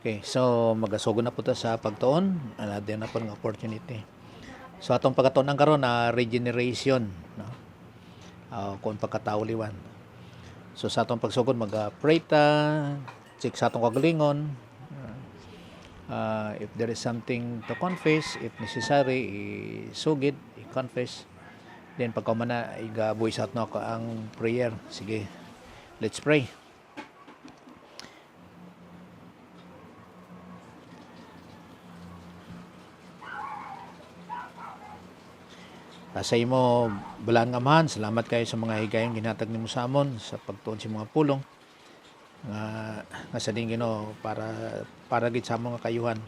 Okay, so magasugod na po ta sa pagtuon, another na po ng opportunity. So atong pagkatuon ang karon na regeneration, no? Kung pagkatauliwan. So sa atong pagsugod mag-pray ta, check sa atong kagalingon. If there is something to confess, if necessary, isugid, i-confess. Then pagka mana iga-voice out na ako ang prayer. Sige, let's pray. Sa imo balang amahan, salamat kayo sa mga higayong ginhatag nimo sa amon sa pagtuon sa mga pulong nga sa ding Ginoo para gid sa mga kayuhan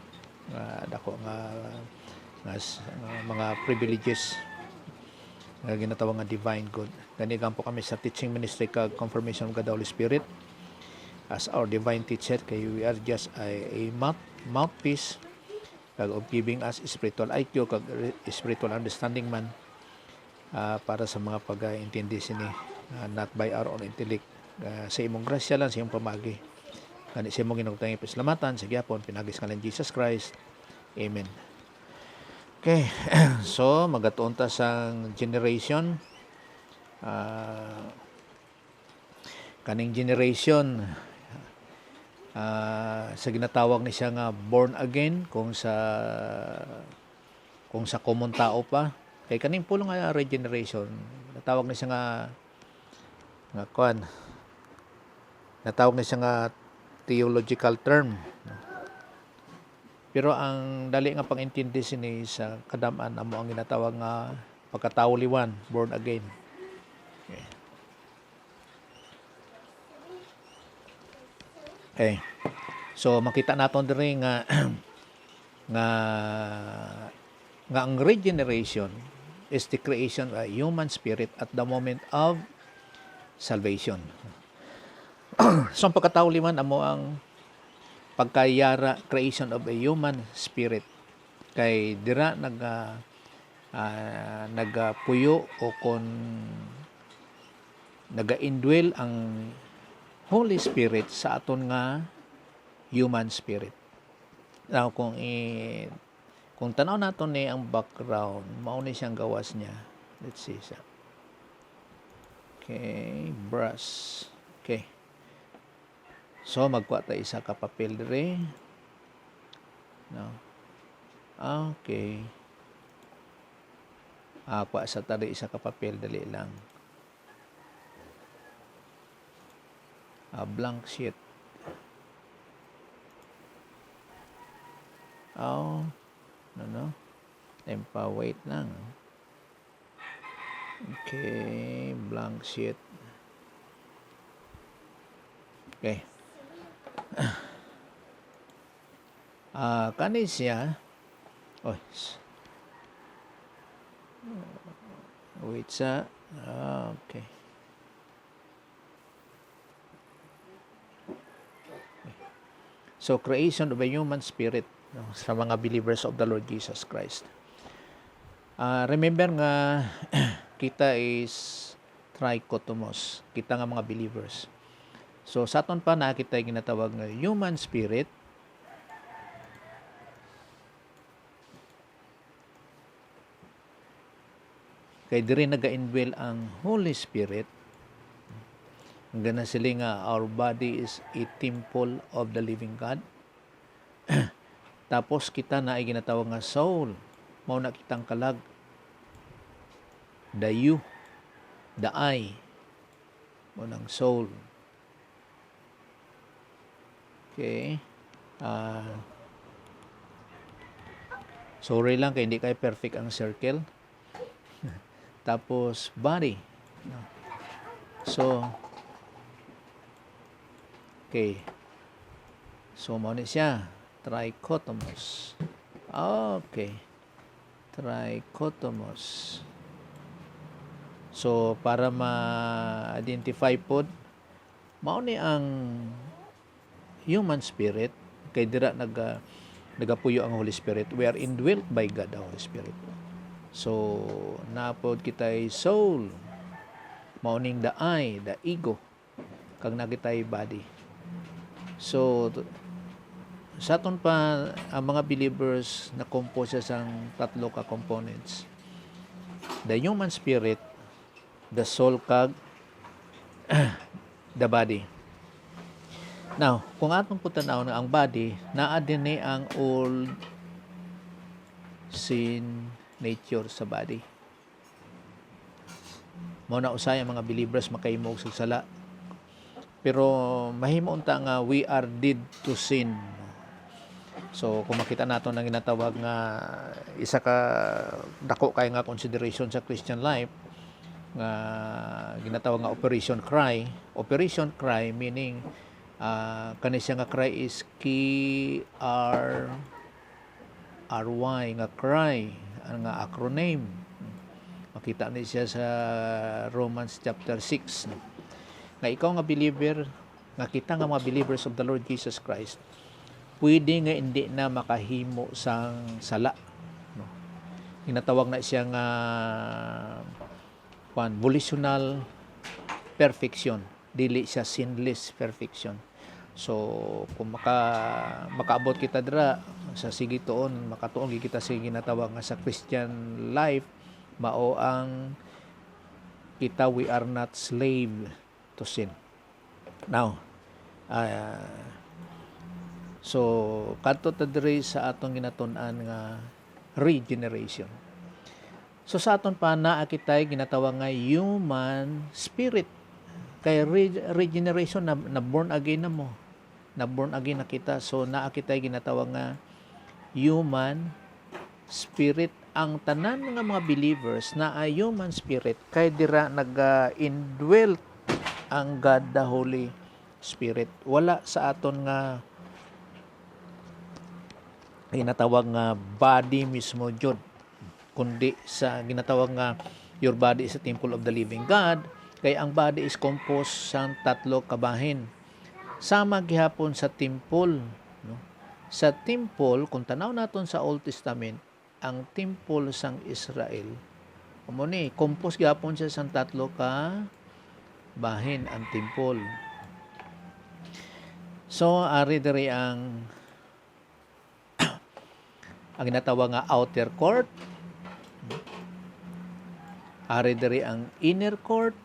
dako nga mga privileges nga ginatawag nga divine good. Ganigan po kami sa teaching ministry kag confirmation of God the Holy Spirit as our divine teacher, kay we are just a mouthpiece kag of giving us spiritual IQ kag spiritual understanding man para sa mga pag-intindi sini, not by our own intellect, sa imong grasya lang, sa imong pamagi kani sa imong ginugtang pasalamatan sa gyapon pinagis ngalan Jesus Christ, amen. Okay. So magatuon ta sa generation, kaning generation sa ginatawag ni siya nga born again kung sa common tao pa. Kay kaning pulong nga regeneration, natawag na siya nga kuan. Natawag na siya nga theological term. Pero ang dali nga pangintindi sini sa kadam-an amo ang ginatawag nga pagkatauliwan, born again. Okay. So makita naton diri nga nga ang regeneration is the creation of a human spirit at the moment of salvation. So ang pagkatauliwan amo ang pagkayara, creation of a human spirit, kay dira nagapuyo o kon naga-indwell ang Holy Spirit sa aton nga human spirit. Now kung tanaw naton ni ang background, mao ni siyang gawas niya. Let's see siya. Okay, brush. Okay. So magkuha ta isa ka papel dire. No. Okay. Kuha sa tari isa ka papel, dali lang. Blank sheet. No. Wait lang. Okay, blank sheet. Okay. Kani siya. Wait sa. Okay. So, creation of a human spirit, no, sa mga believers of the Lord Jesus Christ. Remember nga kita is trichotomos, kita nga mga believers. So sa aton pa nakita yung ginatawag nga human spirit, kay diri naga-indwell ang Holy Spirit. Gana sila nga our body is a temple of the living God. Tapos kita na ay ginatawag nga soul, mao na kitang kalag, the you, the I, mao nang soul. Okay. Sorry lang kay hindi kay perfect ang circle. Tapos body. So okay. So mao ni siya trichotomos. Okay. Trichotomos. So para ma-identify pod mao ni ang human spirit, kay dira nagapuyo ang Holy Spirit. We are indwelt by God the Holy Spirit. So napod kitay soul, mao ning the I, the ego, kag nakitay body. So sa aton pa ang mga believers na compose sa tatlo ka components. The human spirit, the soul kag the body. Now, kung atong putanaw na ang body, naa dinhi ang old sin nature sa body. Mao na usay ang mga believers makahimo og sala. Pero mahimo unta nga we are dead to sin. So kung makita nato nang ginatawag nga isa ka dako kay nga consideration sa Christian life nga ginatawag nga Operation Cry meaning kani siya nga cry is KRY nga cry nga acronym. Makita ni siya sa Romans chapter 6 nga ikaw nga believer nga kita nga mga believers of the Lord Jesus Christ pwede nga hindi na makahimo sang sala, no? Ginatawag na siya nga volitional perfection, dili siya sinless perfection. So kung makaabot kita dira sa sigitoon, makatuon kita sa ginatawag nga sa Christian life, mao ang kita we are not slave to sin. Now, so kadto ta diri sa atong ginatun-an nga regeneration. So sa aton pa naa kitay ginatawag nga human spirit. Kay regeneration na born again na mo. Na born again na kita. So naa kitay ginatawag nga human spirit. Ang tanan nga mga believers na human spirit kay dira naga-indwelt ang God the Holy Spirit. Wala sa aton nga ginatawag nga body mismo jud, kundi sa ginatawag nga your body is a temple of the living God. Kay ang body is composed sang tatlo ka bahin. Sama gihapon sa temple, no? Sa temple, kung tanaw naton sa Old Testament, ang temple sang Israel, amo ni composed gihapon siya sang tatlo ka bahin ang temple. So ari diri ang ginatawag nga outer court, ari diri ang inner court,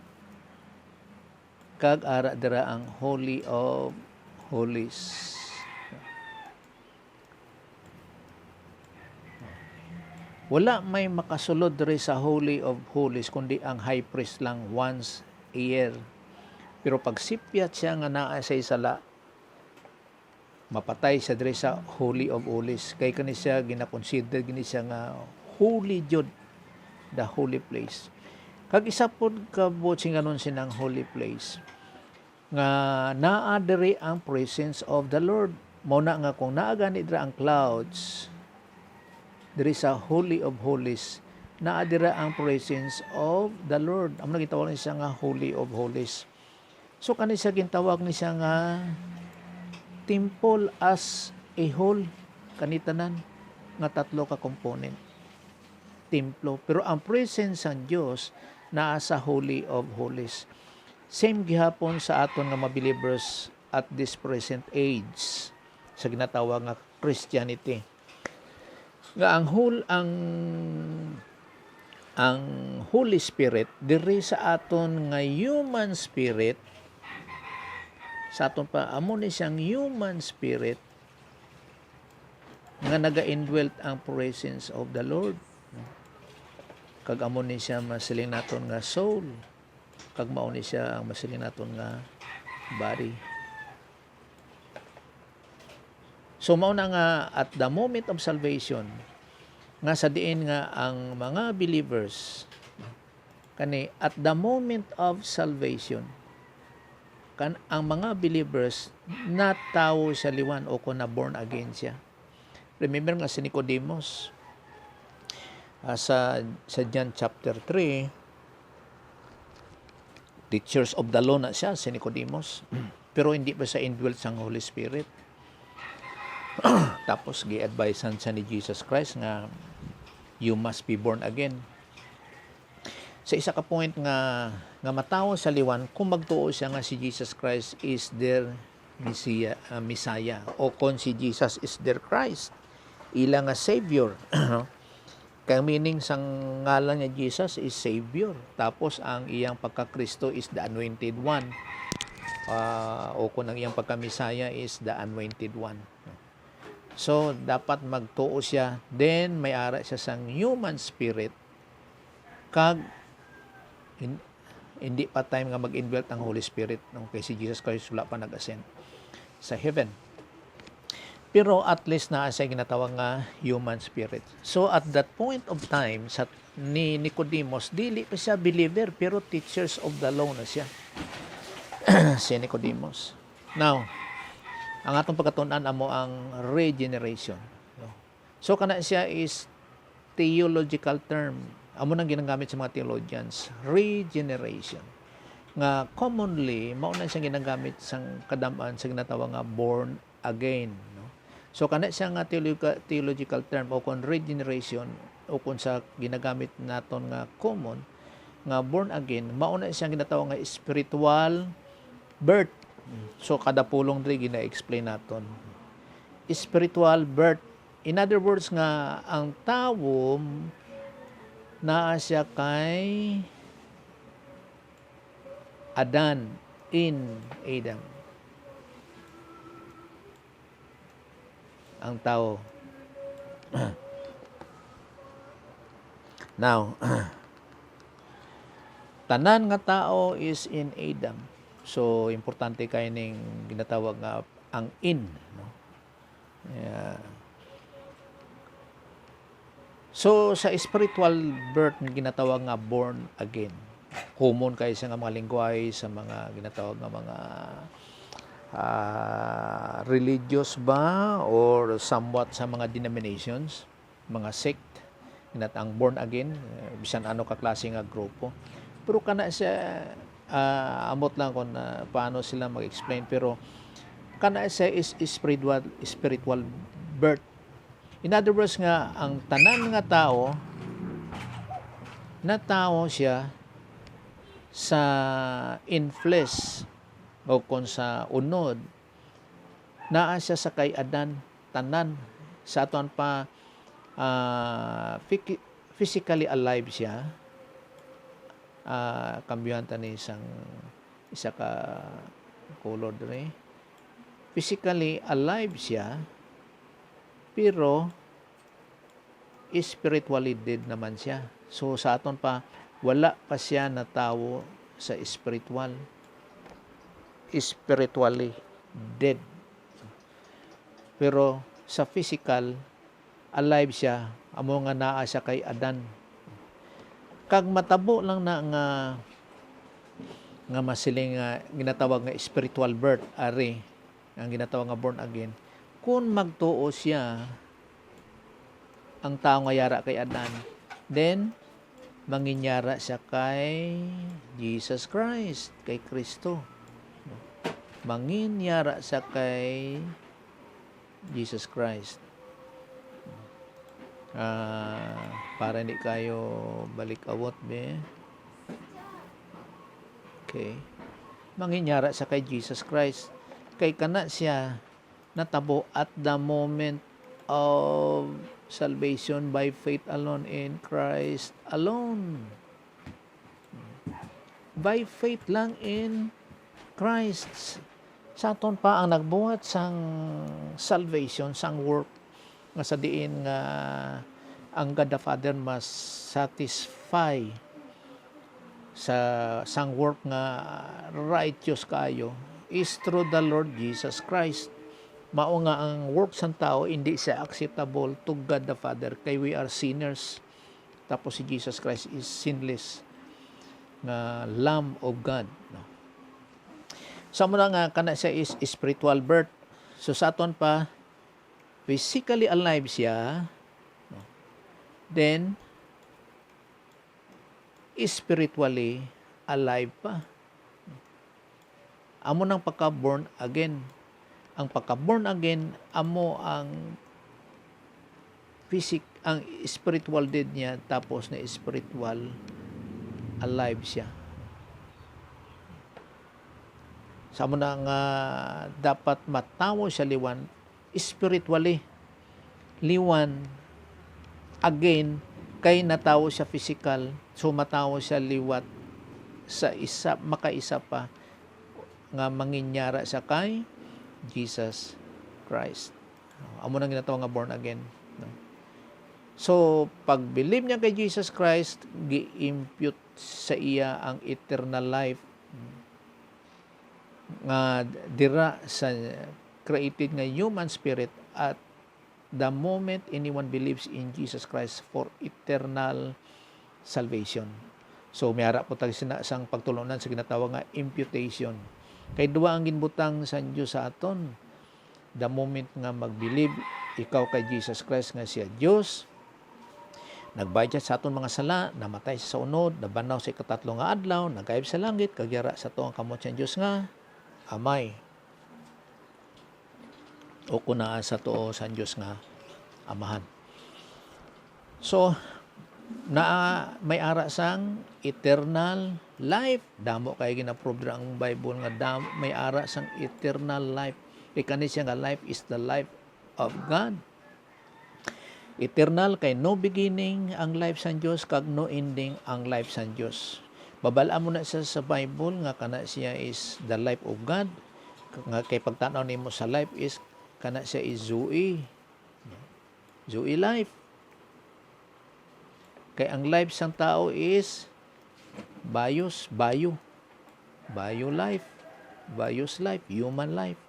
kag ara dira ang Holy of Holies. Wala may makasulod diri sa Holy of Holies kundi ang high priest lang once a year. Pero pag sipyat siya nga naa sa sala, mapatay siya diri sa Holy of Holies. Kay kani siya gina-consider gini siya nga holy jud, the holy place. Kag isa pod kabot singanon sinang holy place nga naa diri ang presence of the Lord. Mao na nga kung naa gani dira ang clouds diri sa Holy of Holies, naa dira ang presence of the Lord. Amo na gitawag ni siya nga Holy of Holies. So kani siya gintawag ni siya nga temple as a whole, kanitanan nga tatlo ka component. Templo, pero ang presence ng Dios naa sa Holy of Holies. Same gihapon sa aton nga mga believers at this present age sa ginatawag nga Christianity. Nga ang Holy Spirit diri sa aton nga human spirit, sa aton pa amo ni siyang human spirit nga naga-indwelt ang presence of the Lord. Kag amo ni siya masiling naton nga soul, kag mao ni siya ang masiling naton nga body. So mao na nga at the moment of salvation nga sa diin nga ang mga believers kani at the moment of salvation kan ang mga believers natawo sa liwan o kung na born again siya. Remember nga si Nicodemus sa John chapter 3, teachers of the law na siya si Nicodemus, pero hindi pa sa indwelt sang Holy Spirit. Tapos gi-advisean siya ni Jesus Christ nga you must be born again. Sa isa ka point nga matawo sa liwan kung magtuo siya nga si Jesus Christ is their Messiah o kung si Jesus is their Christ, ila nga Savior. Kaya meaning sang ngalan niya Jesus is Savior. Tapos ang iyang pagka-Kristo is the Anointed One. O kung ang iyang pagka-Messiah is the Anointed One. So, dapat magtuo siya. Then, may ara siya sang human spirit. Kag, hindi pa time nga mag-indwelt ang Holy Spirit. Kay si Jesus Christ wala pa nag-ascend sa heaven. Pero at least na siya ginatawag nga human spirit. So, at that point of time, ni Nicodemus, dili pa siya believer, pero teachers of the law na siya. Si Nicodemus. Now, ang atong pagkatunan amo ang regeneration. So kana siya is theological term. Amo nang ginagamit sa mga theologians, regeneration. Nga commonly mao na siya ginagamit sang kadamaan sa ginatawag nga born again, no? So kana siya nga theological term o kon regeneration o kon sa ginagamit naton nga common nga born again, mao na siya ginatawag nga spiritual birth. So, kada pulong rin gina-explain natin. Spiritual birth. In other words nga, ang tao naa siya kay Adan in Adam. Ang tao. Now, tanan nga tao is in Adam. So, importante kayo ning ginatawag nga ang in. No? Yeah. So, sa spiritual birth, ginatawag nga born again. Common kayo sa mga lingwahe, sa mga ginatawag nga mga religious ba or somewhat sa mga denominations, mga sect, ginatang born again, bisan ano ka klase nga grupo. Pero kana siya amot lang kung paano sila mag-explain, pero kana siya is spiritual birth. In other words nga, ang tanan nga tao na tao siya sa in flesh o kung sa unod, naa siya sa kay Adan, tanan sa aton pa physically alive siya. Kambyuhan ni isa ka color dre. Physically alive siya, pero spiritually dead naman siya. So sa aton pa wala pa siya na tawo sa spiritually dead. Pero sa physical alive siya, amo nga naa siya kay Adan. Kag matabo lang na nga masiling ginatawag nga spiritual birth, ari ang ginatawag nga born again, kung magtuo siya ang tao nga yara kay Adan, then manginyara siya kay Jesus Christ, kay Kristo. Manginyara siya kay Jesus Christ. Para hindi kayo balik awot be. Okay. Manginyara sa kay Jesus Christ. Kay kana siya natabo at the moment of salvation by faith alone in Christ alone. By faith lang in Christ. Sa aton pa ang nagbuhat sang salvation, sang work nga sa diin nga ang God the Father must satisfy sa sang work nga righteous kayo is through the Lord Jesus Christ. Mao nga ang work sang tao hindi siya acceptable to God the Father kay we are sinners. Tapos si Jesus Christ is sinless nga Lamb of God, no? Sa muna nga kana siya is spiritual birth. So sa aton pa physically alive siya, no? Then spiritually alive pa. Amo nang pagka-born again. Ang pagka-born again, amo ang ang spiritual dead niya, tapos na spiritual alive siya. Sa amo na nga dapat matawo siya liwan spiritually. Liwan again kay natawo siya physical, so matawo siya liwat sa isa, makaisa pa nga manginyara sa kay Jesus Christ. Amo nang ginatawag nga born again. So, pag believe niya kay Jesus Christ, gi-impute sa iya ang eternal life nga dira sa created nga human spirit at the moment anyone believes in Jesus Christ for eternal salvation. So, mayara po tayo sang pagtulunan sa ginatawag nga imputation. Kay duwa ang ginbutang sa Diyos sa aton. The moment nga mag-believe ikaw kay Jesus Christ nga siya Diyos, nagbayad sa aton mga sala, namatay sa unod, nabanaw sa ikatatlo nga adlaw, nagayib sa langit, kagyara sa to ang kamot sa Diyos nga Amay. O kunaan sa to sa Diyos nga Amahan. So, may ara sang eternal life. Damo kay gina-prove ang Bible nga may ara sang eternal life. Ikani siya nga life is the life of God. Eternal kay no beginning ang life sa Dios kag no ending ang life sa Dios. Babala mo na siya sa Bible nga kana siya is the life of God. Nga kay pagtanaw nimo sa life is kana siya is Zoe. Zoe life. Kay ang life sang tao is bios, bio life, bios life, human life.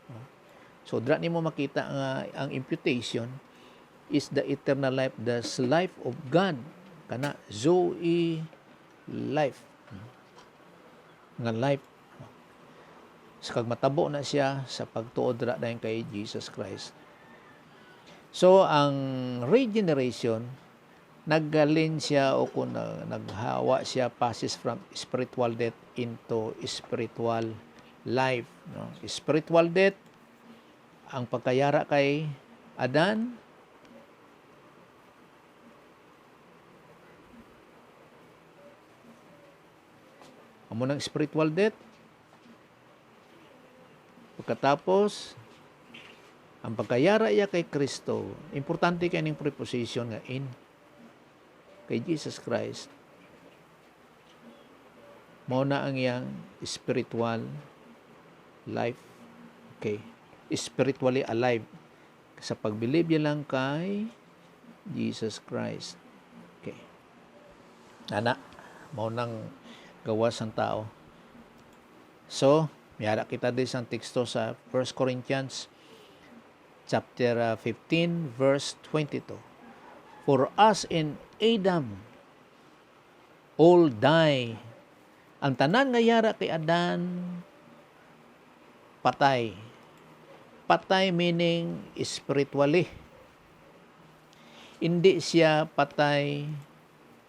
So dra nimo makita nga ang imputation is the eternal life, the life of God, kana Zoe life, nga life. So kag matabo na siya sa pagtuod ra dayon kay Jesus Christ. So ang regeneration, naggalin siya o kung naghawa siya, passes from spiritual death into spiritual life. No? Spiritual death, ang pagkayara kay Adan, amo ng spiritual death. Pagkatapos, ang pagkayara iya kay Kristo, importante kay ning preposition nga in, kay Jesus Christ. Mao na ang iyang spiritual life. Okay. Spiritually alive. Sa pag-believe niya lang kay Jesus Christ. Okay. Ana, mao nang gawas ng tao. So, miyara kita din sa teksto sa 1 Corinthians chapter 15 verse 22. For us in Adam all die. Ang tanan nga yara kay Adan patay. Patay meaning spiritually. Hindi siya patay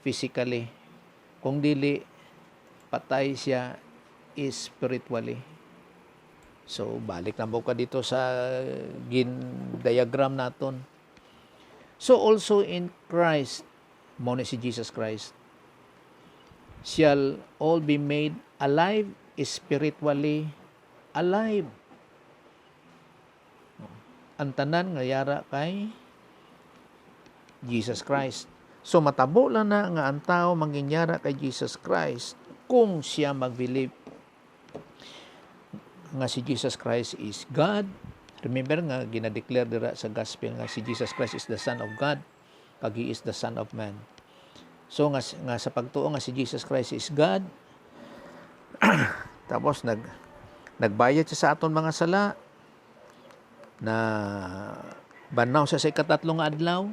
physically. Kung dili patay siya spiritually. So, balik na mo ka dito sa diagram naton. So, also in Christ, mo ni si Jesus Christ, shall all be made alive, spiritually alive. Ang tanan nga yara kay Jesus Christ. So, matabo lang na nga ang tao manginyara kay Jesus Christ kung siya mag-believe nga si Jesus Christ is God. Remember nga, ginadeclare dira sa gospel nga si Jesus Christ is the Son of God, kag He is the Son of Man. So, nga sa pagtuo nga si Jesus Christ is God, tapos nagbayad siya sa aton mga sala, na banaw siya sa ikatatlong adlaw,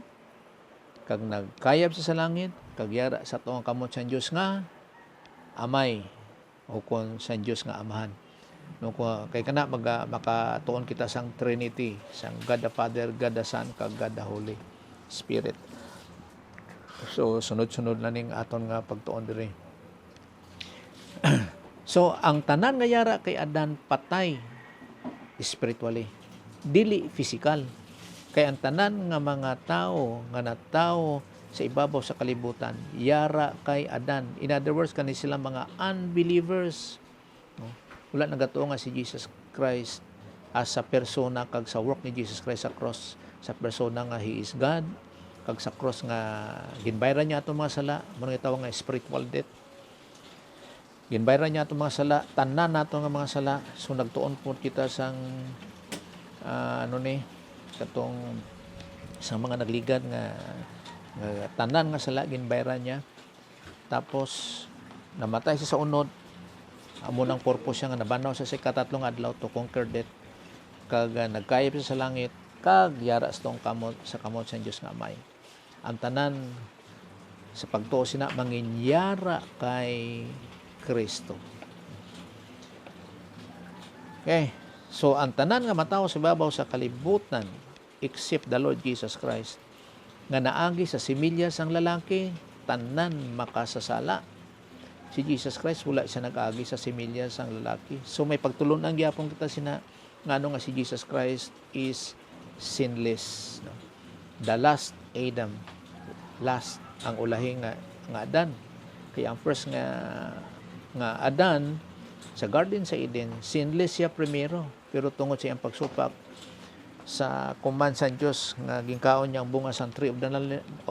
kag nagkayab siya sa langit, kag yara sa tuong kamot sa Diyos nga Amay, o kung sa Diyos nga Amahan. No, kay kana makatuon kita sang Trinity, sang God the Father, God the Son, kag God the Holy Spirit. So sunod-sunod na ning aton nga pagtuon diri. So ang tanan nga yara kay Adan patay spiritually, dili physical. Kay ang tanan nga mga tao nga natawo sa ibabaw sa kalibutan, yara kay Adan. In other words, kani sila mga unbelievers. No? Wala nagatuo nga si Jesus Christ as sa persona kag sa work ni Jesus Christ sa cross, sa persona nga He is God, kag sa cross nga ginbayran niya atong mga sala, mao nga tawag nga spiritual death. Ginbayran niya atong mga sala, tanan nato nga mga sala. So nagtuon po kita sang katong sa mga nagligad nga tanan nga sala ginbayran niya. Tapos namatay siya sa unod. Amo nang purpose siya nga nabanaw sa katatlong adlaw to conquer death. Kag nagkayip siya sa langit, kag yara sa kamot sa Dios nga Amay. Ang tanan sa pagtuo sina manginyara kay Kristo. Okay. So ang tanan nga matawo sa babaw sa kalibutan except the Lord Jesus Christ nga naagi sa similya sang lalaki, tanan makasasala. Si Jesus Christ wala siya nag-agi sa similya sang lalaki. So may pagtulunan gyapon kita sina ngano nga si Jesus Christ is sinless. No? The last Adam, last ang ulahi nga Adan. Kaya ang first nga Adan sa Garden sa Eden, sinless siya primero. Pero tungod sa iyang pagsupak sa command sa Diyos nga ginkaon niya ang bunga sa tree of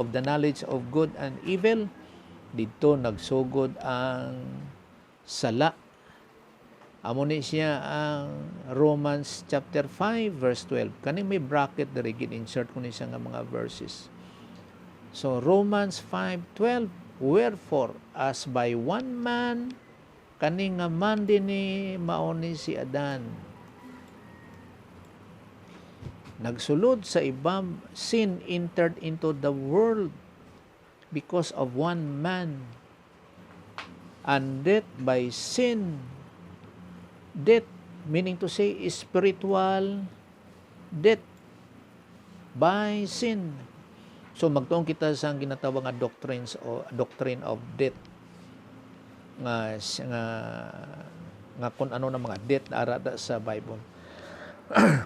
the knowledge of good and evil, dito nagsugod ang sala. Amo ni siya ang Romans chapter 5 verse 12. Kani may bracket diri gin-insert ko ni siya nga mga verses. So Romans 5:12, wherefore as by one man kani nga man dinhi mao ni si Adan, nagsulod sa ibang sin entered into the world because of one man, and death by sin. Death meaning to say spiritual death by sin. So magtuon kita sa ginatawag nga doctrine of death nga kung ano na mga death ara sa Bible.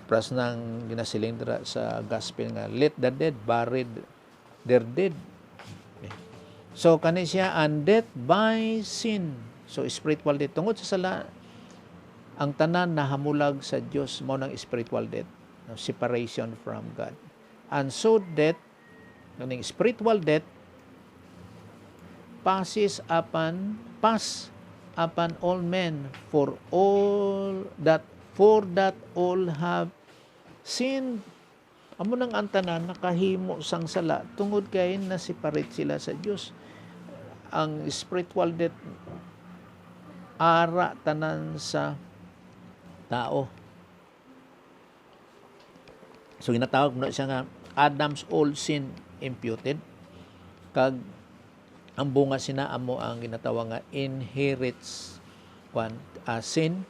Pras nang ginasiling dira sa gospel nga let the dead buried their dead. So kani siya and death by sin. So spiritual death tungod sa sala ang tanan nahamulag sa Dios mao nang spiritual death, separation from God. And so death, kaning spiritual death pass upon all men for that all have sinned. Amo nang ang tanan nakahimo sang sala tungod kay na separate sila sa Dios. Ang spiritual death ara tanan sa tao. So ginatawag mo siya nga Adam's old sin imputed, kag ang bunga sina amo ang ginatawag nga inherits sin.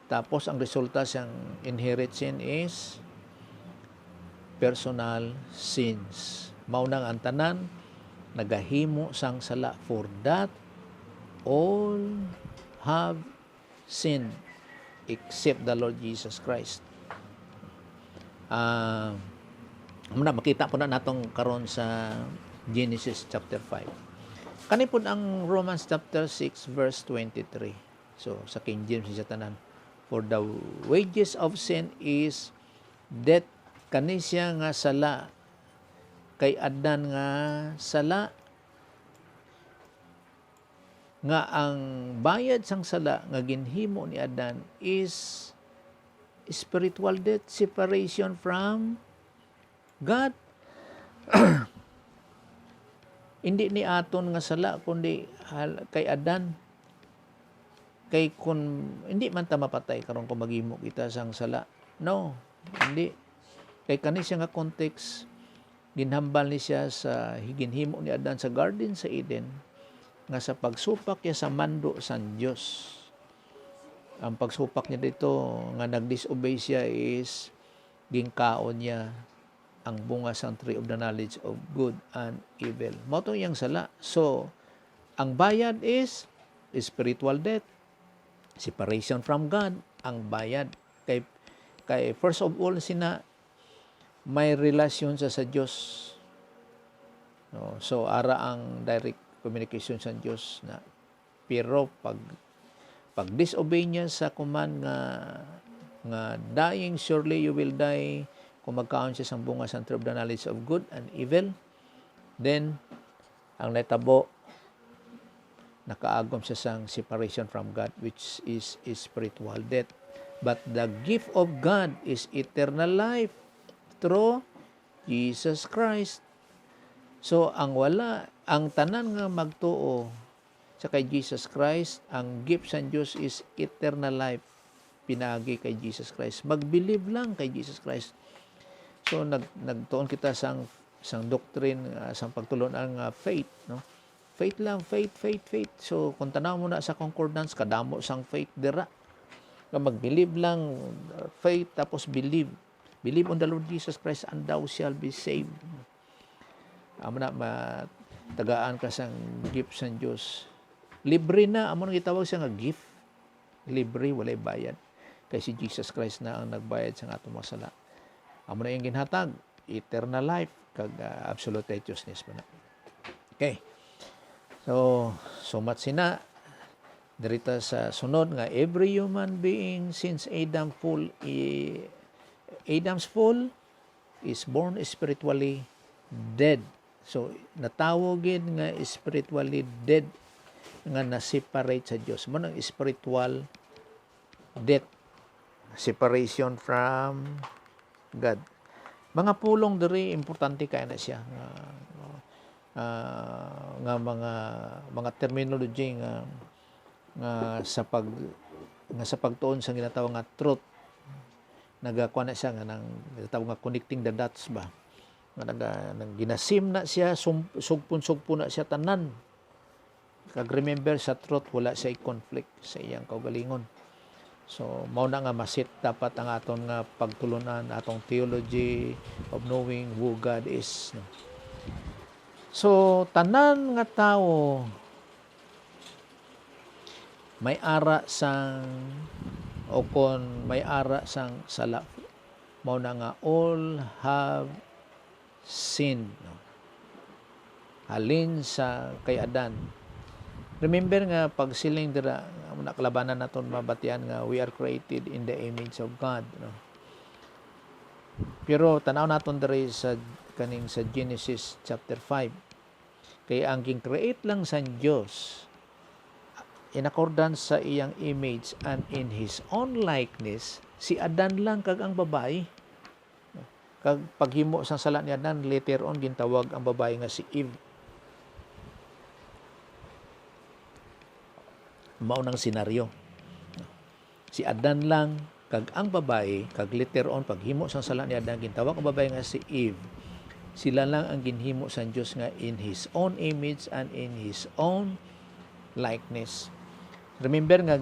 Tapos ang resulta siyang inherit sin is personal sins. Mao nang ang tanan nagahimo sang sala for that all have sinned except the Lord Jesus Christ. Makita po na natong karon sa Genesis chapter 5. Kani po ang Romans chapter 6 verse 23. So sa King James siya tanan. For the wages of sin is death. Kani siya nga sala kay Adan nga sala nga ang bayad sang sala nga ginhimo ni Adan is spiritual death, separation from God. Hindi ni aton nga sala kundi kay Adan. Kay kun hindi man ta mapatay karon kung maghimo kita sang sala. No, hindi. Kay kani siya nga context ginhambal ni siya sa ginhimo ni Adan sa Garden sa Eden nga sa pagsupak niya sa mando sang Dios. Ang pagsupak niya dito nga nagdisobey siya is gingkaon niya ang bunga sang tree of the knowledge of good and evil. Mao to yang sala. So ang bayad is spiritual death, separation from God. Ang bayad kay first of all sina may relasyon sa Dios. No, so ara ang direct communication sa Dios na pero pag disobey niya sa command nga nga dying surely you will die, kung magkaon siya sang bunga sang tree of the knowledge of good and evil, then ang natabo nakaagom siya sang separation from God, which is spiritual death. But the gift of God is eternal life through Jesus Christ. So ang tanan nga magtuo sa kay Jesus Christ, ang gift sa Dios is eternal life pinagi kay Jesus Christ. Mag-believe lang kay Jesus Christ. So nagtuon kita sang doctrine, sang pagtulunan nga faith, no? Faith lang, faith. So kung tanaw mo na sa concordance, kadamo sang faith dira. Mag-believe lang, faith tapos believe. Believe on the Lord Jesus Christ and thou shall be saved. Amo na matagaan ka sang gift sa Dios. Libre na, amo nang gitawag siya nga gift. Libre, walay bayad. Kay si Jesus Christ na ang nagbayad sa atong mga sala. Amo na yung ginhatag, eternal life, kag absolute righteousness mo na. Okay. So much sina. Dirita sa sunod nga, every human being since Adam's fall is born spiritually dead. So natawagin nga spiritually dead nga na-separate sa Dios. Mo nang spiritual death, separation from God. Mga pulong diri importante kay na siya nga mga terminology nga sa pagtuon sa ginatawag nga truth, nagakuha na siya nga nang ginatawag nga connecting the dots ba, nga ginasim na siya, sugpon na siya tanan. Kag remember sa truth wala siya conflict sa iyang kaugalingon. So mao na nga masit dapat ang aton nga pagtulunan, atong theology of knowing who God is, no? So tanan nga tawo may ara sang o kon may ara sang sala, mao na nga all have sinned, no? Halin sa kay Adan. Remember nga pag siling dira nakalabanan naton mabatian nga we are created in the image of God, no? Pero tanaw naton diri sa kaning sa Genesis chapter 5, kay ang king-create lang sa Dios in accordance sa iyang image and in his own likeness, si Adan lang kag ang babae. Kag paghimo sang sala ni Adan, later on gintawag ang babae nga si Eve. Mao nang senaryo. Si Adan lang kag ang babae, kag later on paghimo sang sala ni Adan gintawag ang babae nga si Eve. Sila lang ang ginhimo sa Dios nga in his own image and in his own likeness. Remember nga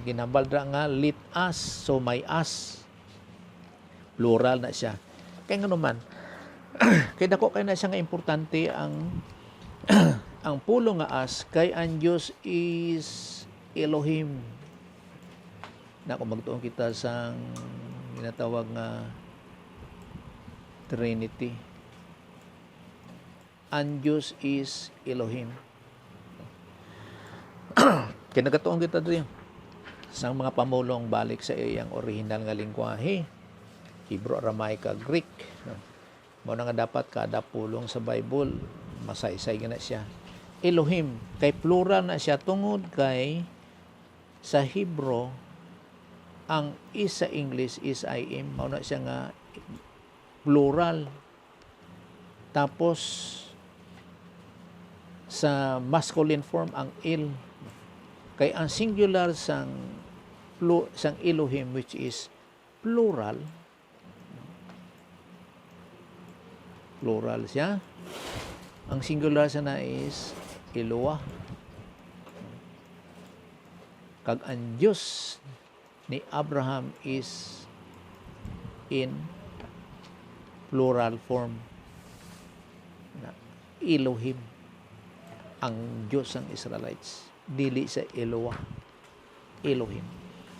ginambal ra nga let us, so may us, plural na siya. Kaya nga naman kay dako kay na siya nga importante ang ang pulo nga us, kay ang Dios is Elohim. Na kung magtuon kita sang ginatawag nga Trinity, ang Diyos is Elohim. Kaya nagatuon kita doon sa mga pamulong balik sa iyang original nga lingwahe, Hebrew, Aramaic, Greek. Mao na nga dapat kada pulong sa Bible masaysay na siya. Elohim, kay plural na siya tungod kay sa Hebrew ang is sa English is I am, mao na siya nga plural. Tapos sa masculine form ang il, kay ang singular sang Elohim which is plural siya, ang singular sa na is Eloah. Kag ang Diyos ni Abraham is in plural form na Elohim, ang Diyos ng Israelites, dili sa Eloah, Elohim.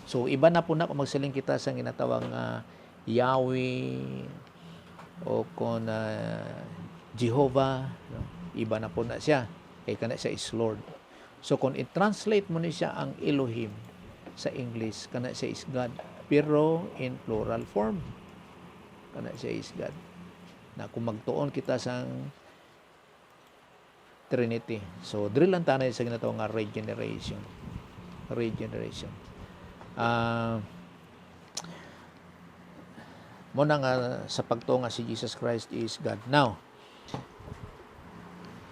So iba na po na kung magsiling kita sa ginatawang Yahweh o kung Jehovah, no? Iba na po na siya, kay kana siya is Lord. So kung i-translate mo ni siya ang Elohim sa English, kana siya is God. pero in plural form. Kana siya is God. Na kung magtuon kita sang Trinity. So, drill lang tanay sa ginatawag nga regeneration. Regeneration. Muna nga sa pagtuo nga si Jesus Christ is God. Now,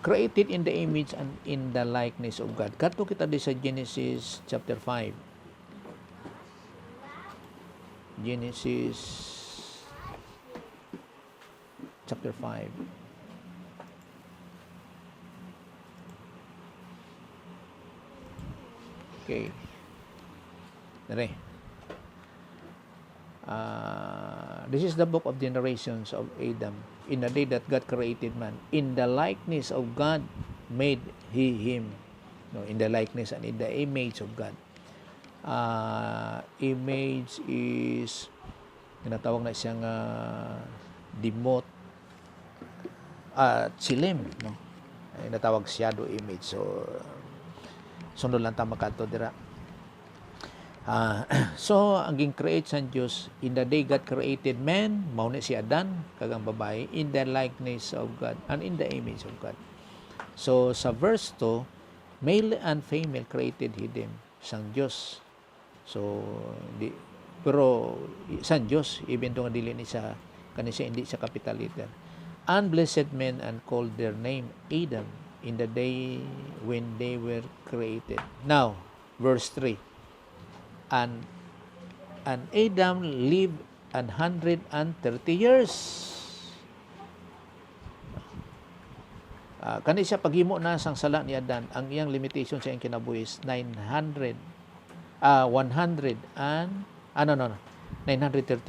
created in the image and in the likeness of God. Kato kita di sa Genesis chapter 5. Genesis chapter 5. Okay. Dere. This is the book of generations of Adam. In the day that God created man, in the likeness of God made he him. No, in the likeness and in the image of God. Image is tinatawag na siyang demot chilim, no? Tinatawag shadow image. So sunod lang ta makato dira. So, ang ging-create sa Diyos, in the day God created man, mao ni si Adan, kagang babae, in the likeness of God, and in the image of God. So, sa verse 2, male and female created he them, sang Diyos. So, pero, sang Diyos, even though dili ni sa, kanisa hindi sa capital letter. And blessed men and called their name Adam, in the day when they were created. Now, verse 3. And Adam lived 130 years. Kani siya paghimo na sang sala ni Adan, ang iyang limitation sa iyang kinabuhi is 930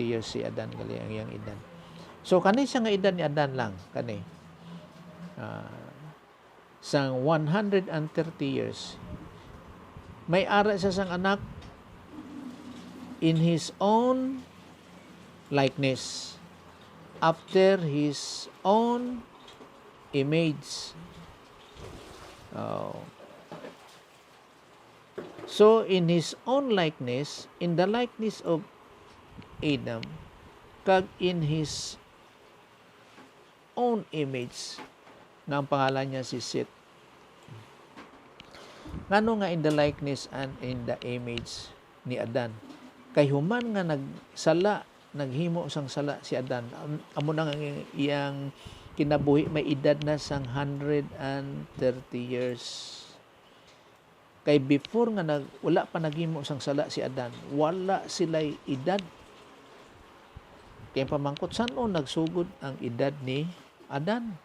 years si Adan gali ang iyang edad. So kani siya nga edad ni Adan lang kani. Sang 130 years may ara siya sang anak in his own likeness, after his own image. So, in his own likeness, in the likeness of Adam, kag in his own image, nga ang pangalan niya si Seth. Ngano nga in the likeness and in the image ni Adan? Kay human nga nagsala, naghimo sang sala si Adan, amo nang iyang kinabuhi may edad na sang 130 years. Kay before nga wala pa naghimo sang sala si Adan, wala sila'y edad. Kay pamangkot saan nagsugod ang edad ni Adan.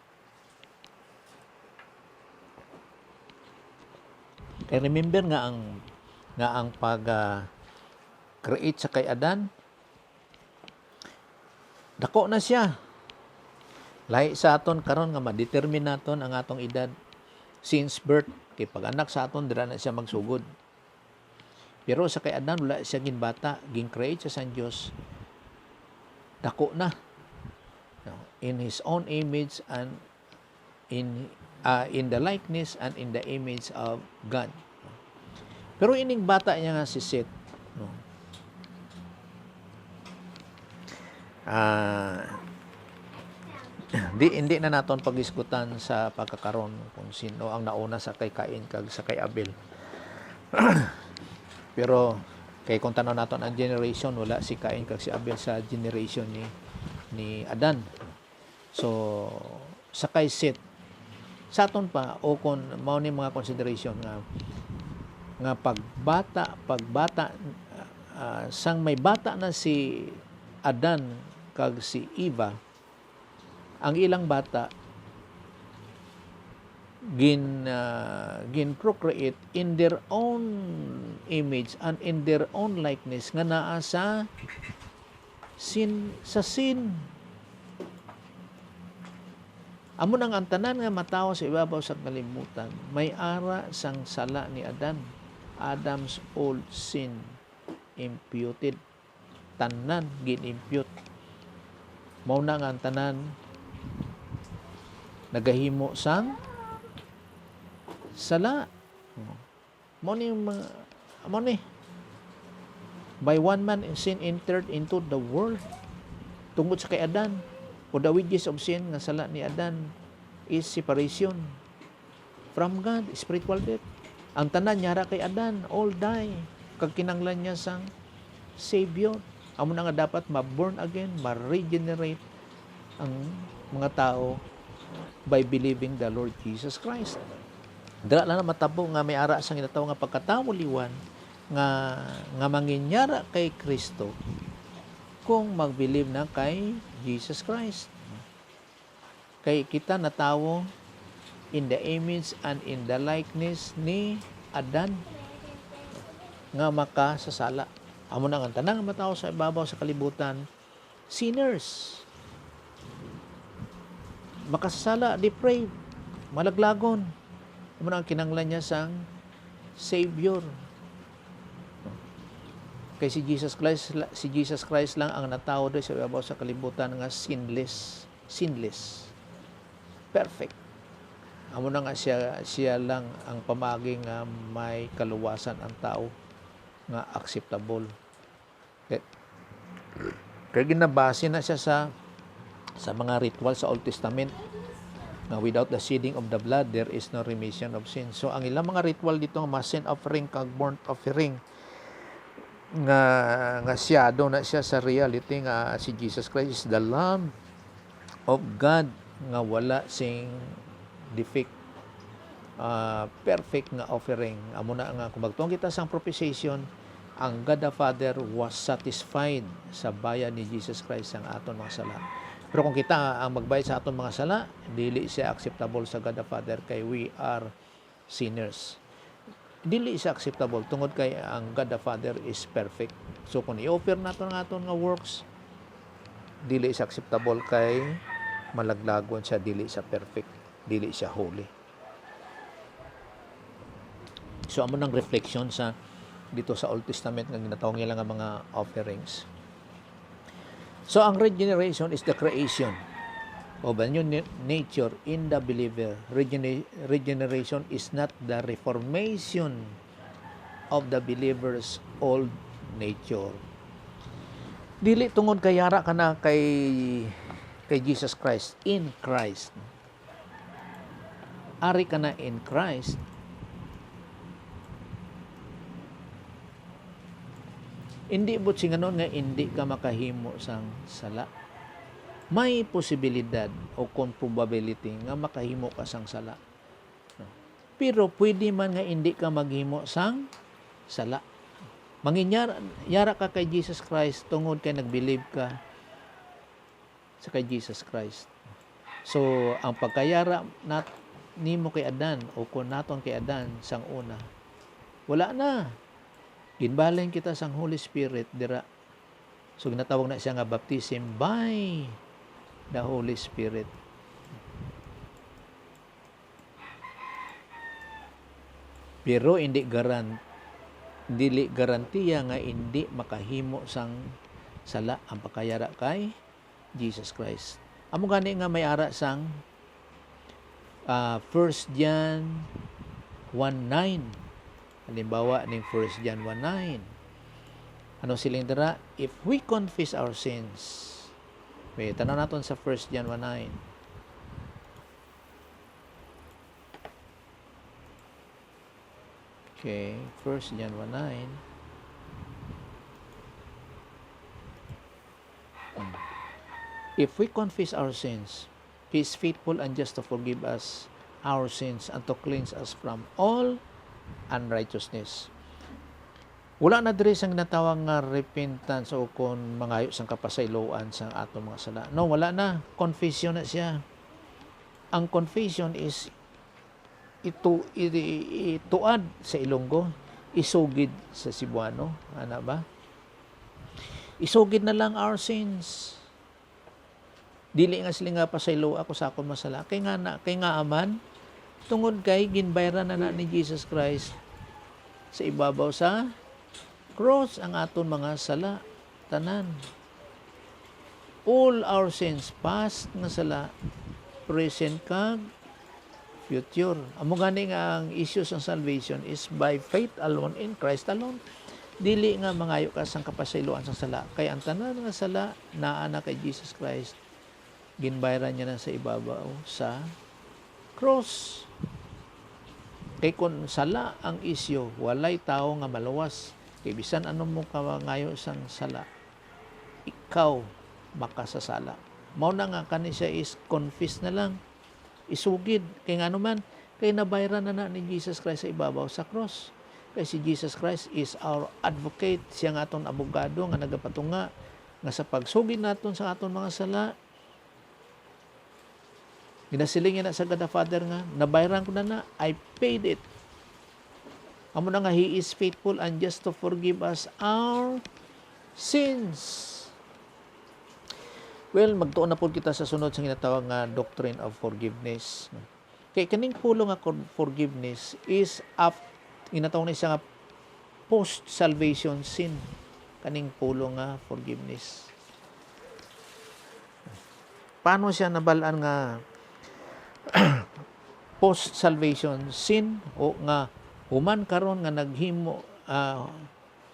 Kay remember nga ang pag create sa kay Adan, dako na siya. Lahi sa aton karon nga ma-determine naton ang atong edad since birth. Kay pag anak sa aton dira na siya magsugod. Pero sa kay Adan wala siya ginbata, gin-create sa San Dios. Dako na. In his own image and in the likeness and in the image of God. Pero ining bata niya nga si Seth, no? Hindi na naton pag-isgutan sa pagkakaron kung sino ang nauna sa kay Cain kag sa kay Abel. Pero kay kung tanaw naton ang generation, wala si Cain kag si Abel sa generation ni Adan. So sa kay Seth sa aton pa o kung mao ni mga consideration nga pagbata sang may bata na si Adan kag si Eva, ang ilang bata procreate in their own image and in their own likeness nga naa sa sin. Amo nang ang tanan nga matawo sa ibabaw sa kalimutan, may ara sang sala ni Adan, Adam's old sin imputed, tanan gin-impute. Mao na nga ang tanan nagahimo sang sala. Mo ni By one man sin entered into the world, tungod sa kay Adan. For the wages of sin nga sala ni Adan is separation from God, spiritual death. Ang tanan nyara kay Adan, all die. Kag kinanglan niya sang Savior. Amo na nga dapat ma-born again, ma-regenerate ang mga tao by believing the Lord Jesus Christ. Dira lang na matabo nga may ara sang ginataw nga pagkatao liwan nga manginyara kay Kristo kung mag-believe na kay Jesus Christ. Kay kita na tawo in the image and in the likeness ni Adan nga makasasala. Amo na nga tanang matao sa ibabaw sa kalibutan, sinners. Makasasala, depraved, malaglagon. Amo na ang kinanglan niya sang Savior. Kay si Jesus Christ lang ang natawo do sa ibabaw sa kalibutan nga sinless, perfect. Amo na nga siya lang ang pamagi nga may kaluwasan ang tao nga acceptable. Kaya ginabase na siya sa mga ritual sa Old Testament na without the shedding of the blood there is no remission of sin. So ang ilang mga ritual dito nga sin offering kag burnt offering nga siyado na siya sa reality nga si Jesus Christ is the Lamb of God nga wala sing defect, perfect nga offering. Amo na nga kung magtuong kita sang propitiation, ang God the Father was satisfied sa bayan ni Jesus Christ ang aton mga sala. Pero kung kita ang magbayad sa aton mga sala, dili siya acceptable sa God the Father kay we are sinners. Dili siya acceptable tungod kay ang God the Father is perfect. So kung i-offer naton ang aton nga works, dili siya acceptable kay malaglagon siya, dili siya perfect, dili siya holy. So amo nang reflection sa dito sa Old Testament nga ginatawag nila nga mga offerings. So ang regeneration is the creation of a new nature in the believer. Regeneration is not the reformation of the believer's old nature. Dili tungod kay yara ka na kay Jesus Christ, in Christ. Ari ka na in Christ. Hindi but singanon nga hindi ka makahimo sang sala. May posibilidad o probability nga makahimo ka sang sala. Pero pwede man nga hindi ka maghimo sang sala. Manginyara ka kay Jesus Christ tungod kay nag-believe ka sa kay Jesus Christ. So ang pagkayara nimo kay Adan o kun naton kay Adan sang una, wala na. Ginbalhin kita sang Holy Spirit dira. So ginatawag na siya nga baptism by the Holy Spirit. Pero dili garantiya nga hindi makahimo sang sala ang pakayara kay Jesus Christ. Amo gani nga may ara sang 1 John 1:9. Halimbawa ning 1 John 1:9. Ano siling dira? If we confess our sins. May tanaw naton sa 1 John 1:9. Okay, 1 John 1:9. If we confess our sins, He is faithful and just to forgive us our sins and to cleanse us from all unrighteousness. Wala na diri sang natawag nga repentance o kon mangayo sang kapasayloan sang aton mga sala. No, wala na. Confession na siya. Ang confession is ituad sa Ilonggo, isugid sa Cebuano, ana ba? Isugid na lang our sins. Dili nga sila nga pasaylo ako sa akon masala. Kay nga aman tungod kay ginbayran na ni Jesus Christ sa ibabaw sa cross ang aton mga sala tanan. All our sins, past nga sala, present kag future. Amo gani nga ang issue sa salvation is by faith alone in Christ alone. dili nga mangayo ka sang kapasayloan sang sala. Kay ang tanan nga sala naa na kay Jesus Christ, ginbayran niya na sa ibabaw sa cross. Kay kun sala ang isyo, walay tao nga maluwas. Kay bisan ano mo ka mangayo sang sala, ikaw makasasala. Mao na nga kani siya is confess na lang, isugid kay ngano man, kay nabayran na ni Jesus Christ sa ibabaw sa cross. Kay si Jesus Christ is our advocate, siya nga aton abogado nga nagapatunga nga sa pagsugid naton sa aton mga sala, ginasiling na sa God the Father nga nabayran ko na, I paid it. Amo na nga He is faithful and just to forgive us our sins. Well, magtuon na po kita sa sunod sa ginatawag nga doctrine of forgiveness. Kay kaning pulong nga forgiveness is ginatawag na siya nga post-salvation sin. Kaning pulong nga forgiveness. Paano siya nabalaan nga post-salvation sin o nga human karon nga naghimo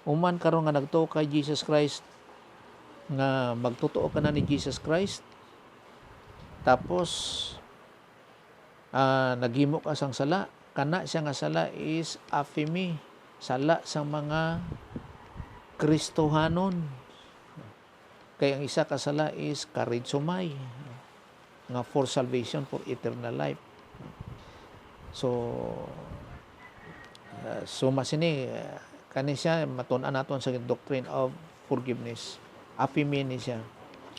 human karon nga nagtuo kay Jesus Christ, nga magtotoo ka na ni Jesus Christ, tapos naghimo ka sang sala, kana siya nga sala is afimi, sala sa mga Kristohanon. Kaya ang isa ka sala is karitsomai, nga for salvation, for eternal life. So masini kani siya matun-an naton sa doctrine of forgiveness. Afimi ni siya.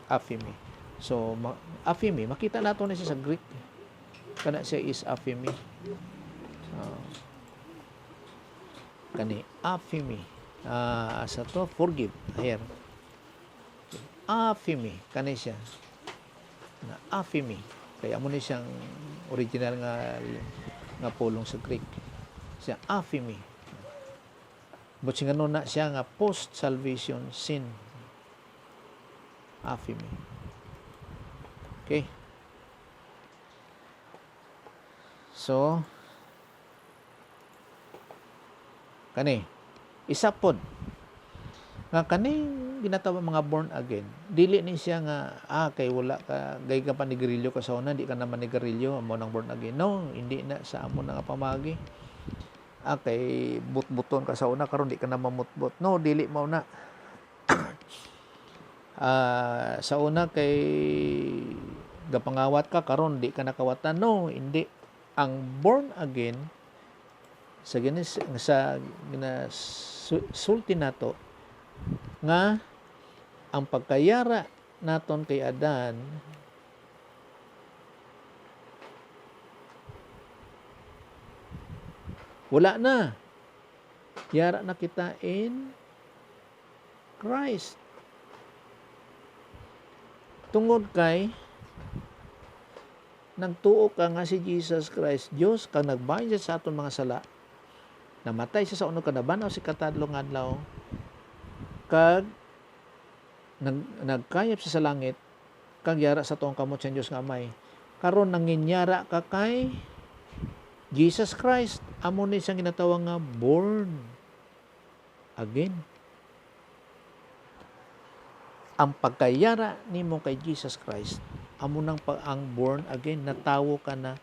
Afimi. So, afimi, makita nato na siya sa Greek. Kana siya is afimi. Kani, afimi. Asa to, forgive. Here. Afimi. Kani siya. Afimi. Kaya mo ni siyang original nga pulong sa Greek. Siya, afimi. But siya na siya nga post-salvation sin. Afimi. Okay. So, kani, isa pod nga kaning ginatawag mga born again, dili ni siya nga kay wala ka gay ka pa ni garilyo ka sa una, di ka naman ni garilyo amo nang born again. No, hindi na sa amo na nga pamagi. Kay but-buton ka sa una karon di ka na mamutbot. No, dili mao na. Sa una kay gapangawat ka karon di ka nakawatan. No, hindi. Ang born again sa sulti nato nga ang pagkayara naton kay Adan wala na. Yara na kita in Christ. Tungod kay nagtuo ka nga si Jesus Christ, Dios kang nagbayad sa aton mga sala, namatay siya sa uno kanabanaw si katadlong adlaw, kag nagkayap siya sa langit, kag yara sa tuong kamot sa Dios nga Amay. Karon nanginyara ka kay Jesus Christ, amo ni siyang ginatawag nga born again. Ang pagkayara nimo kay Jesus Christ, amo nang ang born again, natawo ka na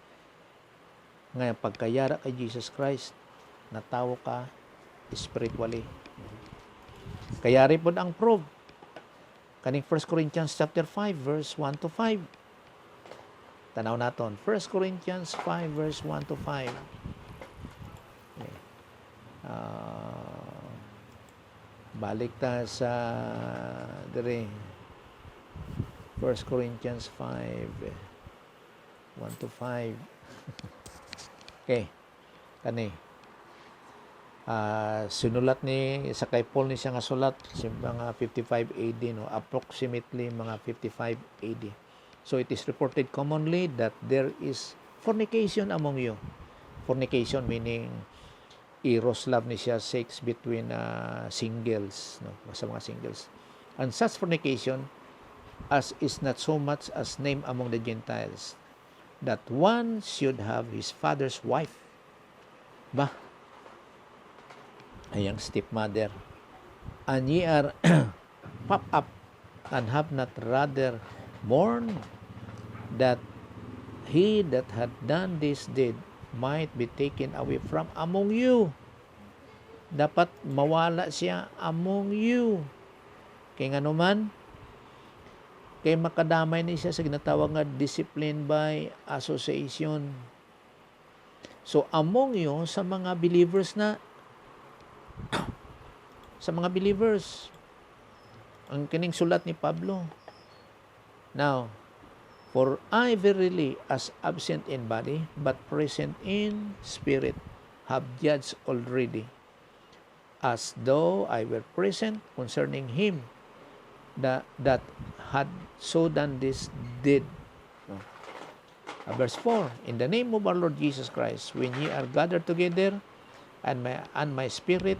nga pagkayara kay Jesus Christ, natawo ka spiritually. Kayari pod ang proof kaning 1 Corinthians chapter 5 verse 1 to 5. Tanaw naton 1 Corinthians 5 verse 1 to 5. Okay. Balik ta sa dire 1 Corinthians 5 1 to 5. Okay. Kani sinulat ni sa kay Paul ni siya nga sulat sa mga 55 AD, no, approximately mga 55 AD. So it is reported commonly that there is fornication among you. Fornication meaning eros love ni siya, sex between singles, no, sa mga singles. And such fornication as is not so much as named among the Gentiles, that one should have his father's wife. Ba? Ayang stepmother. and ye are puffed up, and have not rather mourned that he that had done this deed might be taken away from among you. Dapat mawala siya among you. Kay nga naman, kay makadamay ni siya sa ginatawag nga discipline by association. So among you, sa mga believers na, sa mga believers, ang kining sulat ni Pablo. Now, for I verily, as absent in body, but present in spirit, have judged already, as though I were present concerning him that had so done this deed. Verse 4, in the name of our Lord Jesus Christ, when ye are gathered together, and my spirit,